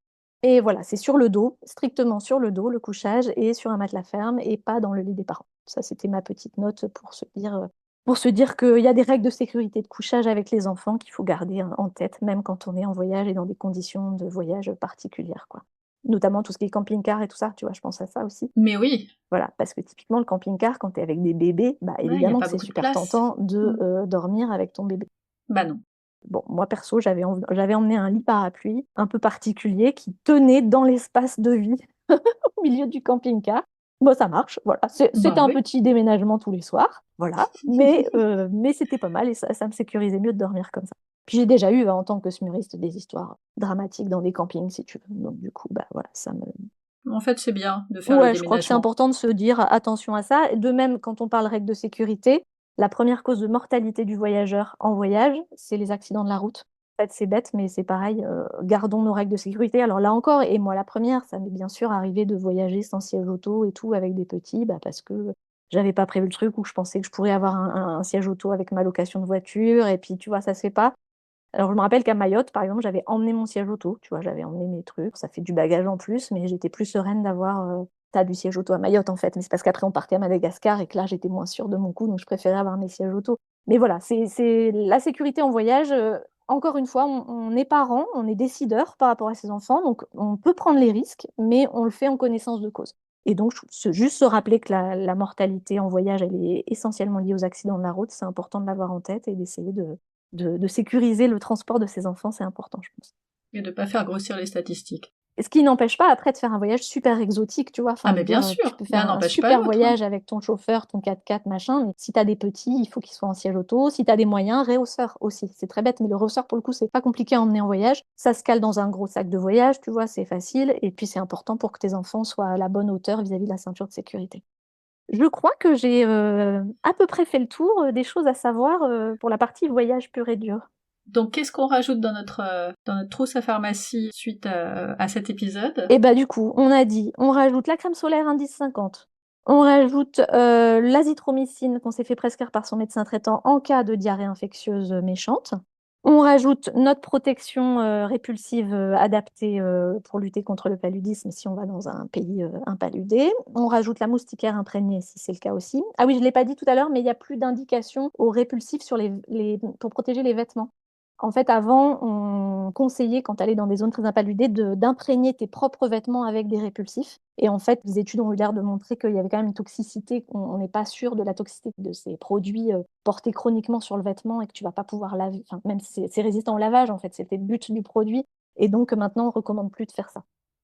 Et voilà, c'est sur le dos, strictement sur le dos, le couchage, et sur un matelas ferme et pas dans le lit des parents. Ça, c'était ma petite note pour se dire qu'il y a des règles de sécurité de couchage avec les enfants qu'il faut garder en tête, même quand on est en voyage et dans des conditions de voyage particulières, quoi. Notamment tout ce qui est camping-car et tout ça, tu vois, je pense à ça aussi. Mais oui, Voilà, parce que typiquement, le camping-car, quand tu es avec des bébés, bah, ouais, il n'y a évidemment pas que c'est beaucoup de super place. tentant de Mm. dormir avec ton bébé. Bah non. Bon, moi perso, j'avais emmené un lit parapluie un peu particulier qui tenait dans l'espace de vie au milieu du camping-car. Bon, ça marche, voilà. C'était Bah un oui. petit déménagement tous les soirs, voilà. Mais c'était pas mal, et ça me sécurisait mieux de dormir comme ça. Puis j'ai déjà eu, en tant que smuriste, des histoires dramatiques dans des campings, si tu veux. Donc du coup, bah voilà, ça me. En fait, c'est bien de faire le Ouais, je crois que c'est déménagement. important de se dire attention à ça. Et de même, quand on parle règles de sécurité, la première cause de mortalité du voyageur en voyage, c'est les accidents de la route. En fait, c'est bête, mais c'est pareil. Gardons nos règles de sécurité. Alors là encore, et moi la première, ça m'est bien sûr arrivé de voyager sans siège auto et tout avec des petits, bah, parce que j'avais pas prévu le truc, ou je pensais que je pourrais avoir un siège auto avec ma location de voiture. Et puis, tu vois, ça se fait pas. Alors, je me rappelle qu'à Mayotte, par exemple, j'avais emmené mon siège auto, tu vois, j'avais emmené mes trucs, ça fait du bagage en plus, mais j'étais plus sereine d'avoir du siège auto à Mayotte, en fait. Mais c'est parce qu'après, on partait à Madagascar et que là, j'étais moins sûre de mon coup, donc je préférais avoir mes sièges auto. Mais voilà, c'est la sécurité en voyage. Encore une fois, on est parents, on est décideurs par rapport à ses enfants, donc on peut prendre les risques, mais on le fait en connaissance de cause. Et donc, juste se rappeler que la mortalité en voyage, elle est essentiellement liée aux accidents de la route, c'est important de l'avoir en tête et d'essayer de sécuriser le transport de ses enfants, c'est important, je pense. Et de ne pas faire grossir les statistiques. Et ce qui n'empêche pas après de faire un voyage super exotique, tu vois. Enfin, Ah, je mais veux bien dire, tu sûr, peux l'un faire un n'empêche pas super l'autre, hein. voyage avec ton chauffeur, ton 4x4, machin, mais si tu as des petits, il faut qu'ils soient en siège auto. Si tu as des moyens, rehausseur aussi. C'est très bête, mais le rehausseur, pour le coup, c'est pas compliqué à emmener en voyage. Ça se cale dans un gros sac de voyage, tu vois, c'est facile. Et puis, c'est important pour que tes enfants soient à la bonne hauteur vis-à-vis de la ceinture de sécurité. Je crois que j'ai à peu près fait le tour des choses à savoir pour la partie voyage pur et dur. Donc, qu'est-ce qu'on rajoute dans notre trousse à pharmacie suite à cet épisode? Et bah du coup, on a dit, on rajoute la crème solaire indice 50, on rajoute l'azithromycine qu'on s'est fait prescrire par son médecin traitant en cas de diarrhée infectieuse méchante. On rajoute notre protection répulsive adaptée pour lutter contre le paludisme si on va dans un pays impaludé. On rajoute la moustiquaire imprégnée si c'est le cas aussi. Ah oui, je ne l'ai pas dit tout à l'heure, mais il n'y a plus d'indication au répulsif sur pour protéger les vêtements. En fait, avant, on conseillait, quand tu allais dans des zones très impaludées, d'imprégner tes propres vêtements avec des répulsifs. Et en fait, les études ont eu l'air de montrer qu'il y avait quand même une toxicité, on n'est pas sûr de la toxicité de ces produits portés chroniquement sur le vêtement et que tu vas pas pouvoir laver, enfin, même si c'est résistant au lavage, en fait, c'était le but du produit. Et donc, maintenant, on recommande plus de faire ça.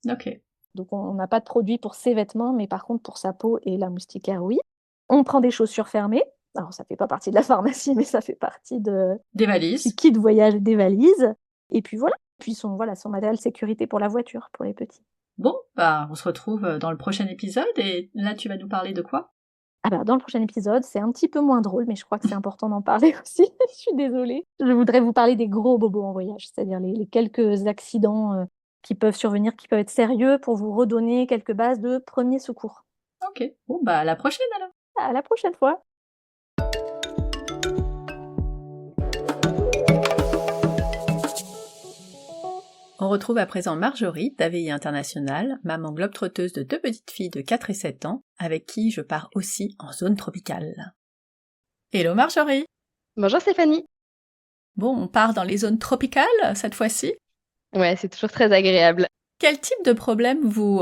Ok. Donc, on n'a pas de produit pour ses vêtements, mais par contre, pour sa peau et la moustiquaire, oui. On prend des chaussures fermées. Alors, ça fait pas partie de la pharmacie, mais ça fait partie Des du valises. kit voyage des valises. Et puis voilà. Puis son matériel sécurité pour la voiture, pour les petits. Bon, bah, on se retrouve dans le prochain épisode et là, tu vas nous parler de quoi? Ah bah, dans le prochain épisode, c'est un petit peu moins drôle, mais je crois que c'est important d'en parler aussi. Je suis désolée. Je voudrais vous parler des gros bobos en voyage, c'est-à-dire les quelques accidents qui peuvent survenir, qui peuvent être sérieux, pour vous redonner quelques bases de premier secours. Ok, bon, bah, à la prochaine alors. À la prochaine fois. On retrouve à présent Marjorie, d'AVI International, maman globe-trotteuse de 2 petites filles de 4 et 7 ans, avec qui je pars aussi en zone tropicale. Hello Marjorie! Bonjour Stéphanie. Bon, on part dans les zones tropicales cette fois-ci. Ouais, c'est toujours très agréable. Quel type de problème vous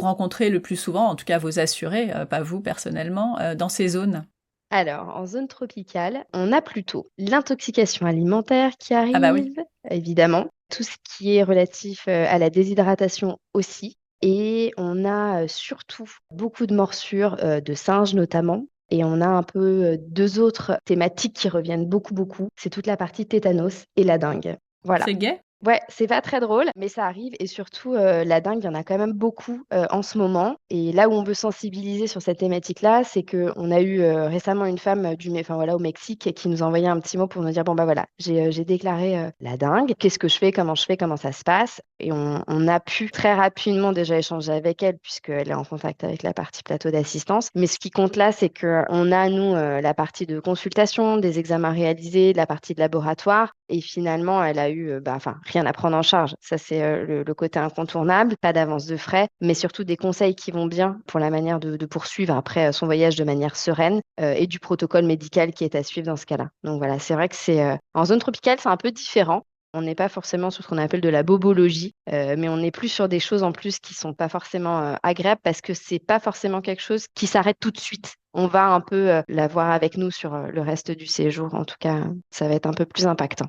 rencontrez le plus souvent, en tout cas vos assurés, pas vous personnellement, dans ces zones? Alors, en zone tropicale, on a plutôt l'intoxication alimentaire qui Ah bah oui, arrive, évidemment, tout ce qui est relatif à la déshydratation aussi. Et on a surtout beaucoup de morsures de singes notamment. Et on a un peu deux autres thématiques qui reviennent beaucoup, beaucoup. C'est toute la partie tétanos et la dengue. Voilà. c'est gai? Ouais, c'est pas très drôle, mais ça arrive et surtout, la dingue, il y en a quand même beaucoup, en ce moment et là où on veut sensibiliser sur cette thématique-là, c'est qu'on a eu, récemment une femme, enfin voilà, au Mexique qui nous a envoyé un petit mot pour nous dire: «Bon, bah, voilà, j'ai déclaré, la dingue. Qu'est-ce que je fais? Comment je fais? Comment ça se passe?» Et on a pu très rapidement déjà échanger avec elle puisqu'elle est en contact avec la partie plateau d'assistance. Mais ce qui compte là, c'est qu'on a nous, la partie de consultation, des examens réalisés, la partie de laboratoire et finalement elle a eu, enfin rien à prendre en charge. Ça, c'est le côté incontournable, pas d'avance de frais, mais surtout des conseils qui vont bien pour la manière de poursuivre après son voyage de manière sereine et du protocole médical qui est à suivre dans ce cas-là. Donc voilà, c'est vrai que en zone tropicale, c'est un peu différent. On n'est pas forcément sur ce qu'on appelle de la bobologie, mais on est plus sur des choses en plus qui sont pas forcément agréables parce que c'est pas forcément quelque chose qui s'arrête tout de suite. On va un peu l'avoir avec nous sur le reste du séjour. En tout cas, ça va être un peu plus impactant.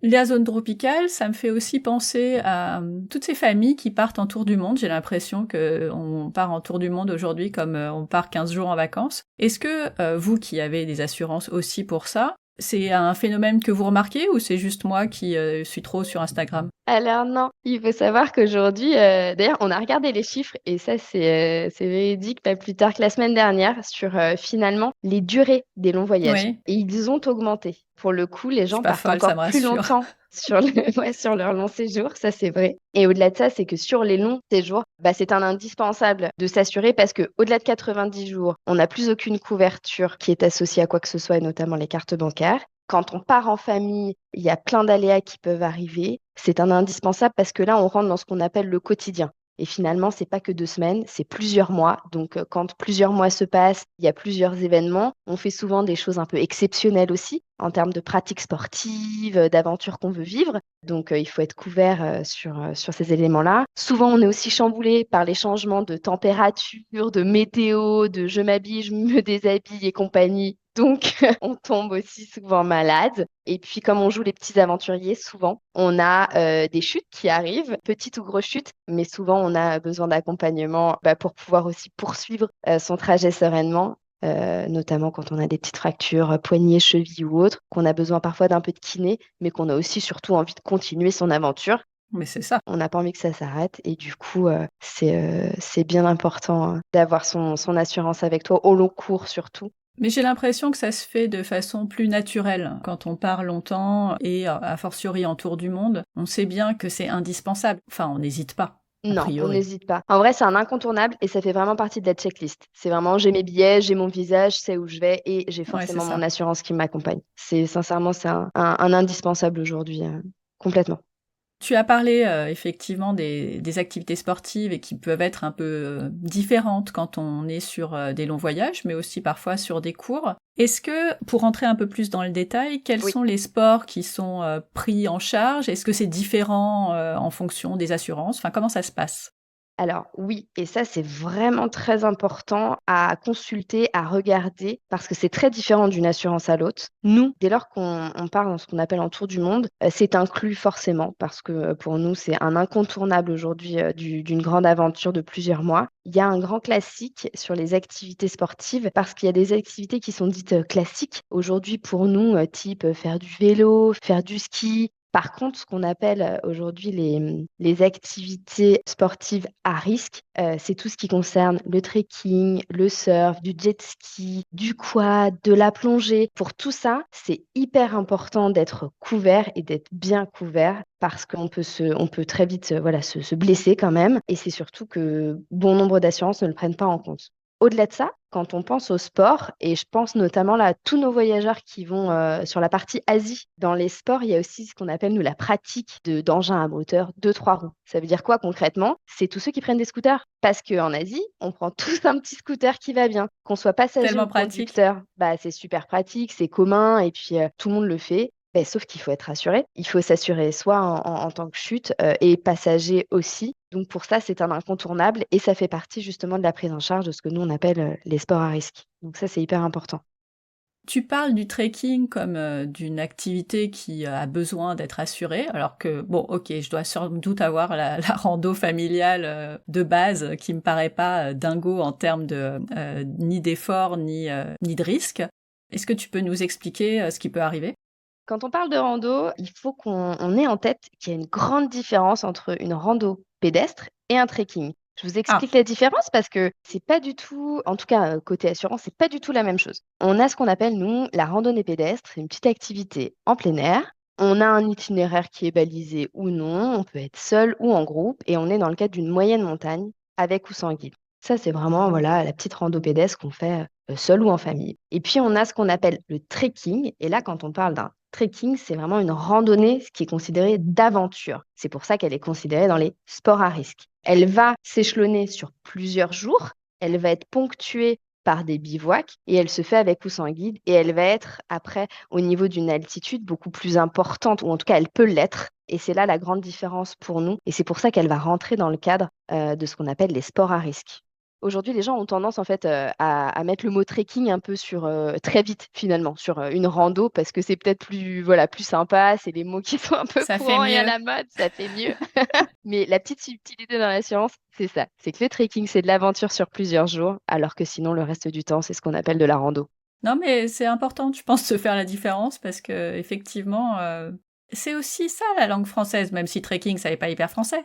La zone tropicale, ça me fait aussi penser à toutes ces familles qui partent en tour du monde. J'ai l'impression qu'on part en tour du monde aujourd'hui comme on part 15 jours en vacances. Est-ce que vous qui avez des assurances aussi pour ça, c'est un phénomène que vous remarquez ou c'est juste moi qui suis trop sur Instagram? Alors non, il faut savoir qu'aujourd'hui, d'ailleurs, on a regardé les chiffres et ça, c'est véridique, pas plus tard que la semaine dernière, sur finalement les durées des longs voyages. Oui, Et ils ont augmenté. Pour le coup, les je suis gens pas partent folle, ça encore me plus rassure. longtemps ouais, sur leur long séjour, ça c'est vrai. Et au-delà de ça, c'est que sur les longs séjours, c'est un indispensable de s'assurer parce que au-delà de 90 jours, on n'a plus aucune couverture qui est associée à quoi que ce soit, et notamment les cartes bancaires. Quand on part en famille, il y a plein d'aléas qui peuvent arriver. C'est un indispensable parce que là, on rentre dans ce qu'on appelle le quotidien. Et finalement, c'est pas que 2 semaines, c'est plusieurs mois. Donc, quand plusieurs mois se passent, il y a plusieurs événements. On fait souvent des choses un peu exceptionnelles aussi en termes de pratiques sportives, d'aventures qu'on veut vivre. Donc, il faut être couvert sur ces éléments-là. Souvent, on est aussi chamboulé par les changements de température, de météo, de je m'habille, je me déshabille et compagnie. Donc, on tombe aussi souvent malade. Et puis, comme on joue les petits aventuriers, souvent, on a des chutes qui arrivent, petites ou grosses chutes, mais souvent, on a besoin d'accompagnement pour pouvoir aussi poursuivre son trajet sereinement. Notamment quand on a des petites fractures, poignets, chevilles ou autres, qu'on a besoin parfois d'un peu de kiné, mais qu'on a aussi surtout envie de continuer son aventure. Mais c'est ça. On n'a pas envie que ça s'arrête et du coup, c'est bien important d'avoir son assurance avec toi au long cours surtout. Mais j'ai l'impression que ça se fait de façon plus naturelle quand on part longtemps et a fortiori en tour du monde. On sait bien que c'est indispensable. Enfin, on n'hésite pas, a Non, on priori. n'hésite pas. En vrai, c'est un incontournable et ça fait vraiment partie de la checklist. C'est vraiment j'ai mes billets, j'ai mon visage, je sais où je vais et j'ai Ouais, c'est forcément mon ça. assurance qui m'accompagne. Sincèrement, c'est un indispensable aujourd'hui, complètement. Tu as parlé effectivement des activités sportives et qui peuvent être un peu différentes quand on est sur des longs voyages, mais aussi parfois sur des cours. Est-ce que, pour rentrer un peu plus dans le détail, quels Oui. sont les sports qui sont pris en charge? Est-ce que c'est différent en fonction des assurances? Enfin, comment ça se passe? Alors oui, et ça c'est vraiment très important à consulter, à regarder, parce que c'est très différent d'une assurance à l'autre. Nous, dès lors qu'on part dans ce qu'on appelle un tour du monde, c'est inclus forcément, parce que pour nous c'est un incontournable aujourd'hui d'une grande aventure de plusieurs mois. Il y a un grand classique sur les activités sportives, parce qu'il y a des activités qui sont dites classiques aujourd'hui pour nous, type faire du vélo, faire du ski. Par contre, ce qu'on appelle aujourd'hui les activités sportives à risque, c'est tout ce qui concerne le trekking, le surf, du jet ski, du quad, de la plongée. Pour tout ça, c'est hyper important d'être couvert et d'être bien couvert parce on peut très vite voilà, se blesser quand même. Et c'est surtout que bon nombre d'assurances ne le prennent pas en compte. Au-delà de ça, quand on pense au sport, et je pense notamment là à tous nos voyageurs qui vont sur la partie Asie, dans les sports, il y a aussi ce qu'on appelle, nous, la pratique d'engins à moteur 2-3 roues. Ça veut dire quoi concrètement? C'est tous ceux qui prennent des scooters. Parce qu'en Asie, on prend tous un petit scooter qui va bien. Qu'on soit passager Tellement ou pratique. conducteur, c'est super pratique, c'est commun, et puis tout le monde le fait. Sauf qu'il faut être rassuré. Il faut s'assurer soit en tant que chute et passager aussi. Donc pour ça, c'est un incontournable et ça fait partie justement de la prise en charge de ce que nous, on appelle les sports à risque. Donc ça, c'est hyper important. Tu parles du trekking comme d'une activité qui a besoin d'être assurée, alors que, bon, ok, je dois sans doute avoir la rando familiale de base qui me paraît pas dingo en termes de ni d'effort ni de risque. Est-ce que tu peux nous expliquer ce qui peut arriver? Quand on parle de rando, il faut qu'on ait en tête qu'il y a une grande différence entre une rando pédestre et un trekking. Je vous Ah, explique la différence parce que c'est pas du tout, en tout cas côté assurance, c'est pas du tout la même chose. On a ce qu'on appelle, nous, la randonnée pédestre, c'est une petite activité en plein air. On a un itinéraire qui est balisé ou non, on peut être seul ou en groupe et on est dans le cadre d'une moyenne montagne avec ou sans guide. Ça, c'est vraiment voilà, la petite rando pédestre qu'on fait seul ou en famille. Et puis, on a ce qu'on appelle le trekking. Et là, quand on parle d'un trekking, c'est vraiment une randonnée, ce qui est considéré d'aventure. C'est pour ça qu'elle est considérée dans les sports à risque. Elle va s'échelonner sur plusieurs jours. Elle va être ponctuée par des bivouacs et elle se fait avec ou sans guide et elle va être après au niveau d'une altitude beaucoup plus importante ou en tout cas elle peut l'être et c'est là la grande différence pour nous et c'est pour ça qu'elle va rentrer dans le cadre de ce qu'on appelle les sports à risque. Aujourd'hui, les gens ont tendance en fait à mettre le mot trekking un peu sur très vite finalement sur une rando parce que c'est peut-être plus voilà plus sympa, c'est les mots qui sont un peu ça fait courants et à mieux. la mode, ça fait mieux. Mais la petite subtilité dans la science, c'est ça, c'est que le trekking c'est de l'aventure sur plusieurs jours, alors que sinon le reste du temps c'est ce qu'on appelle de la rando. Non, mais c'est important, je pense, de faire la différence parce que effectivement, c'est aussi ça la langue française, même si trekking, ça n'est pas hyper français.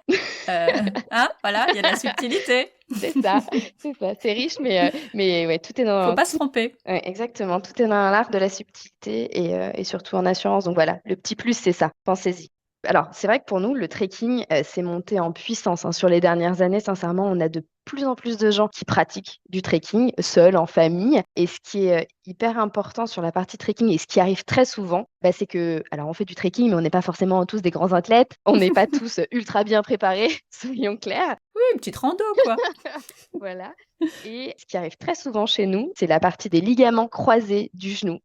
Hein, voilà, il y a de la subtilité. C'est ça, c'est ça, c'est riche, mais ouais, tout est Faut dans pas se tromper. ouais, exactement, tout est dans l'art de la subtilité et surtout en assurance. Donc voilà, le petit plus, c'est ça, pensez-y. Alors, c'est vrai que pour nous, le trekking, c'est monté en puissance, hein. Sur les dernières années, sincèrement, on a de plus en plus de gens qui pratiquent du trekking, seuls, en famille. Et ce qui est hyper important sur la partie trekking et ce qui arrive très souvent, c'est que, alors on fait du trekking, mais on n'est pas forcément tous des grands athlètes, on n'est pas tous ultra bien préparés, soyons clairs. Oui, une petite rando, quoi. Voilà. Et ce qui arrive très souvent chez nous, c'est la partie des ligaments croisés du genou.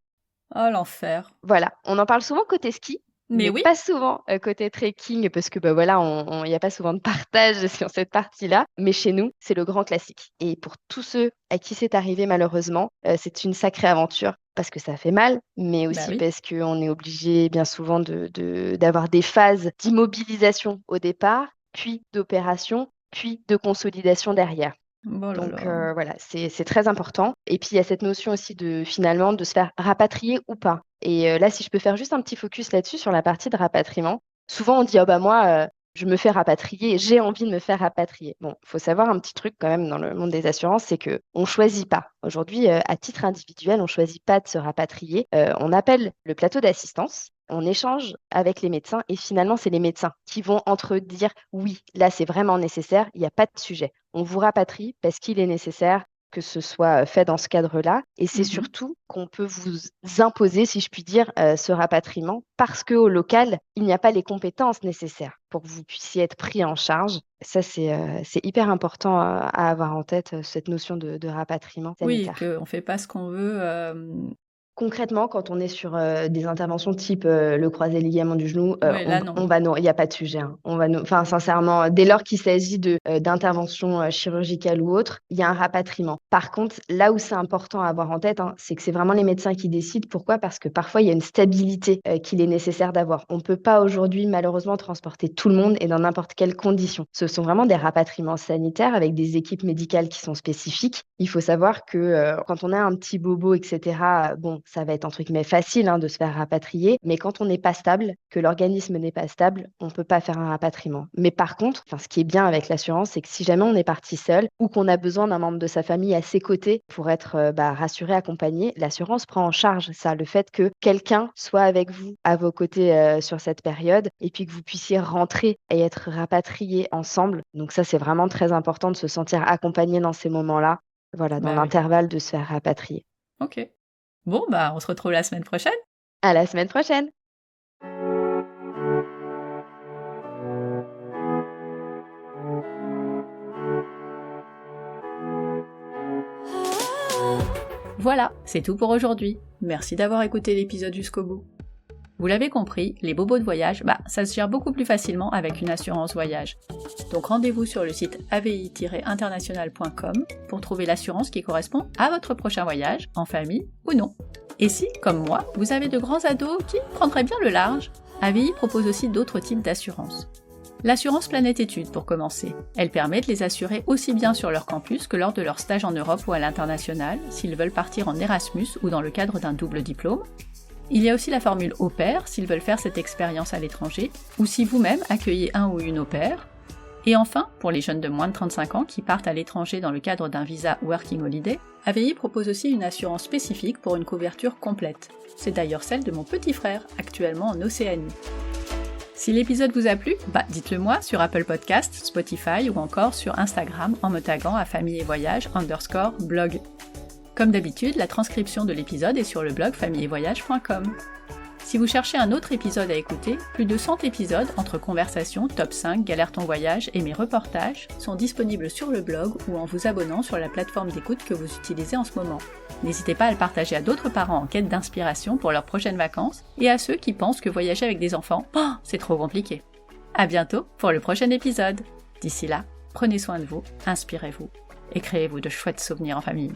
Oh, l'enfer. Voilà, on en parle souvent côté ski, Mais oui. pas souvent côté trekking parce que, bah, voilà, il y a pas souvent de partage sur cette partie-là. Mais chez nous, c'est le grand classique et pour tous ceux à qui c'est arrivé malheureusement, c'est une sacrée aventure parce que ça fait mal, mais Bah aussi oui. parce qu'on est obligé bien souvent d'avoir des phases d'immobilisation au départ, puis d'opération, puis de consolidation derrière. Oh là Donc là. voilà, c'est très important et puis il y a cette notion aussi de finalement de se faire rapatrier ou pas et là, si je peux faire juste un petit focus là-dessus sur la partie de rapatriement. Souvent on dit: «Oh bah moi, je me fais rapatrier, j'ai envie de me faire rapatrier». Bon, il faut savoir un petit truc quand même dans le monde des assurances, c'est qu'on choisit pas. Aujourd'hui, à titre individuel, on choisit pas de se rapatrier. On appelle le plateau d'assistance, on échange avec les médecins et finalement, c'est les médecins qui vont entre eux dire: «Oui, là, c'est vraiment nécessaire, il y a pas de sujet. On vous rapatrie parce qu'il est nécessaire que ce soit, fait dans ce cadre-là» et c'est Mmh. surtout qu'on peut vous imposer, si je puis dire, ce rapatriement parce qu'au local, il n'y a pas les compétences nécessaires pour que vous puissiez être pris en charge. Ça, c'est hyper important, à avoir en tête, cette notion de rapatriement Oui, sanitaire. qu'on fait pas ce qu'on veut, Concrètement, quand on est sur, des interventions type, le croisé ligament du genou, ouais, là non. on va il y a pas de sujet, hein. On va enfin sincèrement, dès lors qu'il s'agit d'interventions, chirurgicales ou autres, il y a un rapatriement. Par contre, là où c'est important à avoir en tête, hein, c'est que c'est vraiment les médecins qui décident. Pourquoi? Parce que parfois, il y a une stabilité, qu'il est nécessaire d'avoir. On peut pas aujourd'hui, malheureusement, transporter tout le monde et dans n'importe quelles conditions. Ce sont vraiment des rapatriements sanitaires avec des équipes médicales qui sont spécifiques. Il faut savoir que, quand on a un petit bobo et cetera, bon, ça va être entre guillemets «facile», hein, de se faire rapatrier. Mais quand on n'est pas stable, que l'organisme n'est pas stable, on ne peut pas faire un rapatriement. Mais par contre, enfin, ce qui est bien avec l'assurance, c'est que si jamais on est parti seul ou qu'on a besoin d'un membre de sa famille à ses côtés pour être, bah, rassuré, accompagné, l'assurance prend en charge ça, le fait que quelqu'un soit avec vous, à vos côtés, sur cette période et puis que vous puissiez rentrer et être rapatriés ensemble. Donc ça, c'est vraiment très important de se sentir accompagné dans ces moments-là, voilà, dans Bah oui. l'intervalle de se faire rapatrier. OK. Bon, bah, on se retrouve la semaine prochaine. À la semaine prochaine! Voilà, c'est tout pour aujourd'hui. Merci d'avoir écouté l'épisode jusqu'au bout. Vous l'avez compris, les bobos de voyage, ça se gère beaucoup plus facilement avec une assurance voyage. Donc rendez-vous sur le site avi-international.com pour trouver l'assurance qui correspond à votre prochain voyage, en famille ou non. Et si, comme moi, vous avez de grands ados qui prendraient bien le large, AVI propose aussi d'autres types d'assurances. L'assurance Planète Études pour commencer. Elle permet de les assurer aussi bien sur leur campus que lors de leur stage en Europe ou à l'international, s'ils veulent partir en Erasmus ou dans le cadre d'un double diplôme. Il y a aussi la formule au pair, s'ils veulent faire cette expérience à l'étranger, ou si vous-même accueillez un ou une au pair. Et enfin, pour les jeunes de moins de 35 ans qui partent à l'étranger dans le cadre d'un visa Working Holiday, AVI propose aussi une assurance spécifique pour une couverture complète. C'est d'ailleurs celle de mon petit frère, actuellement en Océanie. Si l'épisode vous a plu, dites-le moi sur Apple Podcasts, Spotify ou encore sur Instagram en me taguant à familleetvoyage_blog. Comme d'habitude, la transcription de l'épisode est sur le blog familleetvoyage.com. Si vous cherchez un autre épisode à écouter, plus de 100 épisodes entre conversations, top 5, galère ton voyage et mes reportages sont disponibles sur le blog ou en vous abonnant sur la plateforme d'écoute que vous utilisez en ce moment. N'hésitez pas à le partager à d'autres parents en quête d'inspiration pour leurs prochaines vacances et à ceux qui pensent que voyager avec des enfants, c'est trop compliqué. À bientôt pour le prochain épisode. D'ici là, prenez soin de vous, inspirez-vous et créez-vous de chouettes souvenirs en famille.